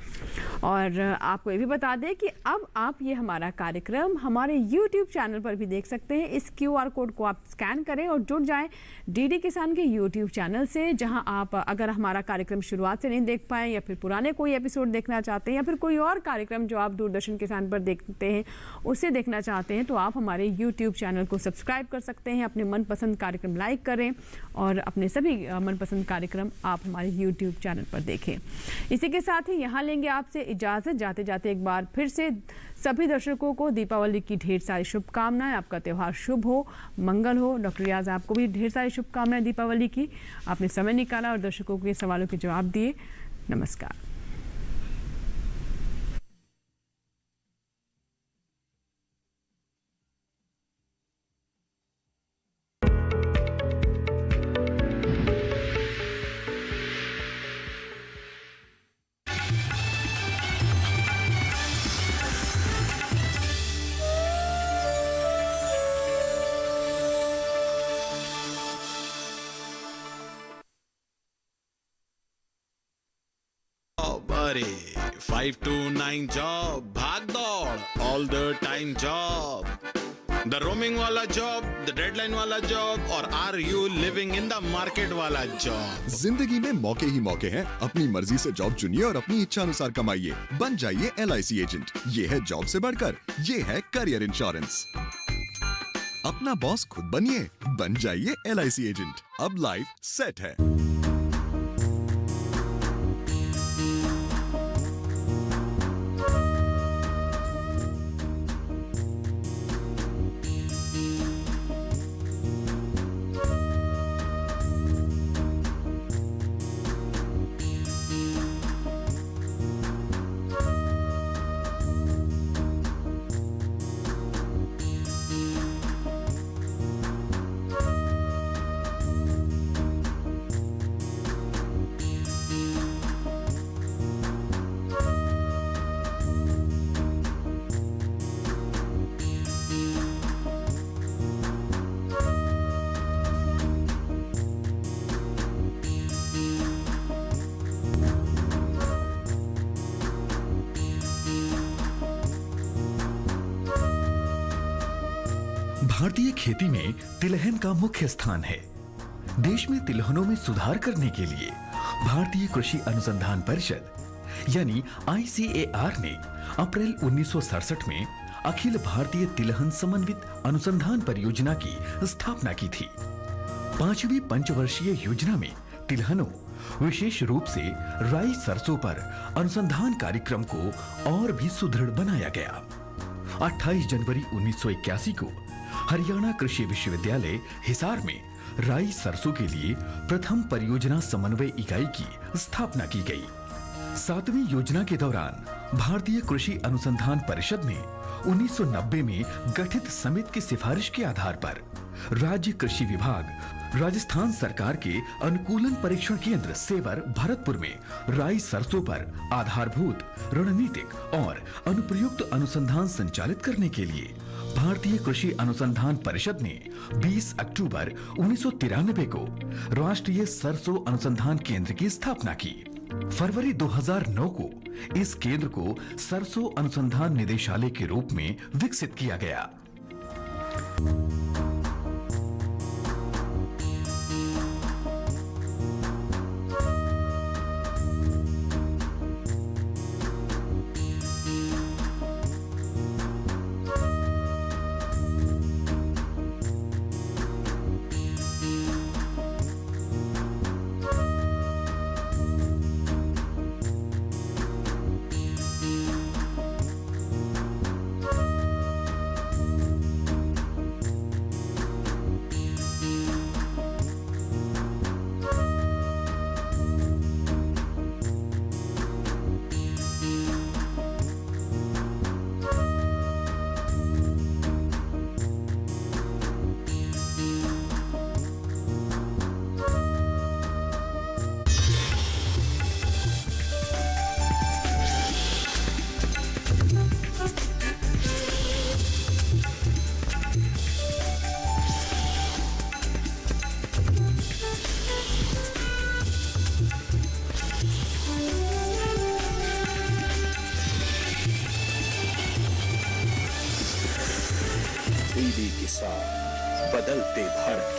और आपको ये भी बता दें कि अब आप ये हमारा कार्यक्रम हमारे YouTube चैनल पर भी देख सकते हैं। इस QR कोड को आप स्कैन करें और जुड़ जाएं DD किसान के YouTube चैनल से, जहां आप अगर हमारा कार्यक्रम शुरुआत से नहीं देख पाए या फिर पुराने कोई एपिसोड देखना चाहते हैं या फिर कोई और कार्यक्रम जो आप दूरदर्शन किसान पर देखते हैं उसे देखना चाहते हैं, तो आप हमारे YouTube चैनल को सब्सक्राइब कर सकते हैं। अपने मनपसंद कार्यक्रम लाइक करें और अपने सभी मनपसंद कार्यक्रम आप हमारे YouTube चैनल पर देखें। इसी के साथ ही यहाँ लेंगे आपसे इजाज़त। जाते जाते एक बार फिर से सभी दर्शकों को दीपावली की ढेर सारी शुभकामनाएं। आपका त्यौहार शुभ हो, मंगल हो। डॉक्टर रियाज, आपको भी ढेर सारी शुभकामनाएं दीपावली की। आपने समय निकाला और दर्शकों के सवालों के जवाब दिए। नमस्कार। अरे 5 to 9 जॉब, भाग दौड़ all the time job, the roaming वाला जॉब, द डेडलाइन वाला जॉब और are you living in the market वाला जॉब। जिंदगी में मौके ही मौके हैं। अपनी मर्जी से जॉब चुनिए और अपनी इच्छा अनुसार कमाइए। बन जाइए LIC एजेंट। ये है जॉब से बढ़कर, ये है करियर इंश्योरेंस। अपना बॉस खुद बनिए, बन जाइए LIC एजेंट। अब लाइफ सेट है। भारतीय खेती में तिलहन का मुख्य स्थान है। देश में तिलहनों में सुधार करने के लिए भारतीय कृषि अनुसंधान परिषद यानी ICAR ने अप्रैल 1967 में अखिल भारतीय तिलहन समन्वित अनुसंधान परियोजना की स्थापना की थी। 5वीं पंचवर्षीय योजना में तिलहनों, विशेष रूप से राई सरसों पर अनुसंधान कार्यक्रम को और भी सुदृढ़ बनाया गया। 28 जनवरी 1981 को हरियाणा कृषि विश्वविद्यालय हिसार में राई सरसों के लिए प्रथम परियोजना समन्वय इकाई की स्थापना की गई। 7वीं योजना के दौरान भारतीय कृषि अनुसंधान परिषद ने 1990 में गठित समिति की सिफारिश के आधार पर राज्य कृषि विभाग, राजस्थान सरकार के अनुकूलन परीक्षण केंद्र सेवर भरतपुर में राई सरसों पर आधारभूत, रणनीतिक और अनुप्रयुक्त अनुसंधान संचालित करने के लिए भारतीय कृषि अनुसंधान परिषद ने 20 अक्टूबर 1993 को राष्ट्रीय सरसों अनुसंधान केंद्र की स्थापना की। फरवरी 2009 को इस केंद्र को सरसों अनुसंधान निदेशालय के रूप में विकसित किया गया। बदलते भारत।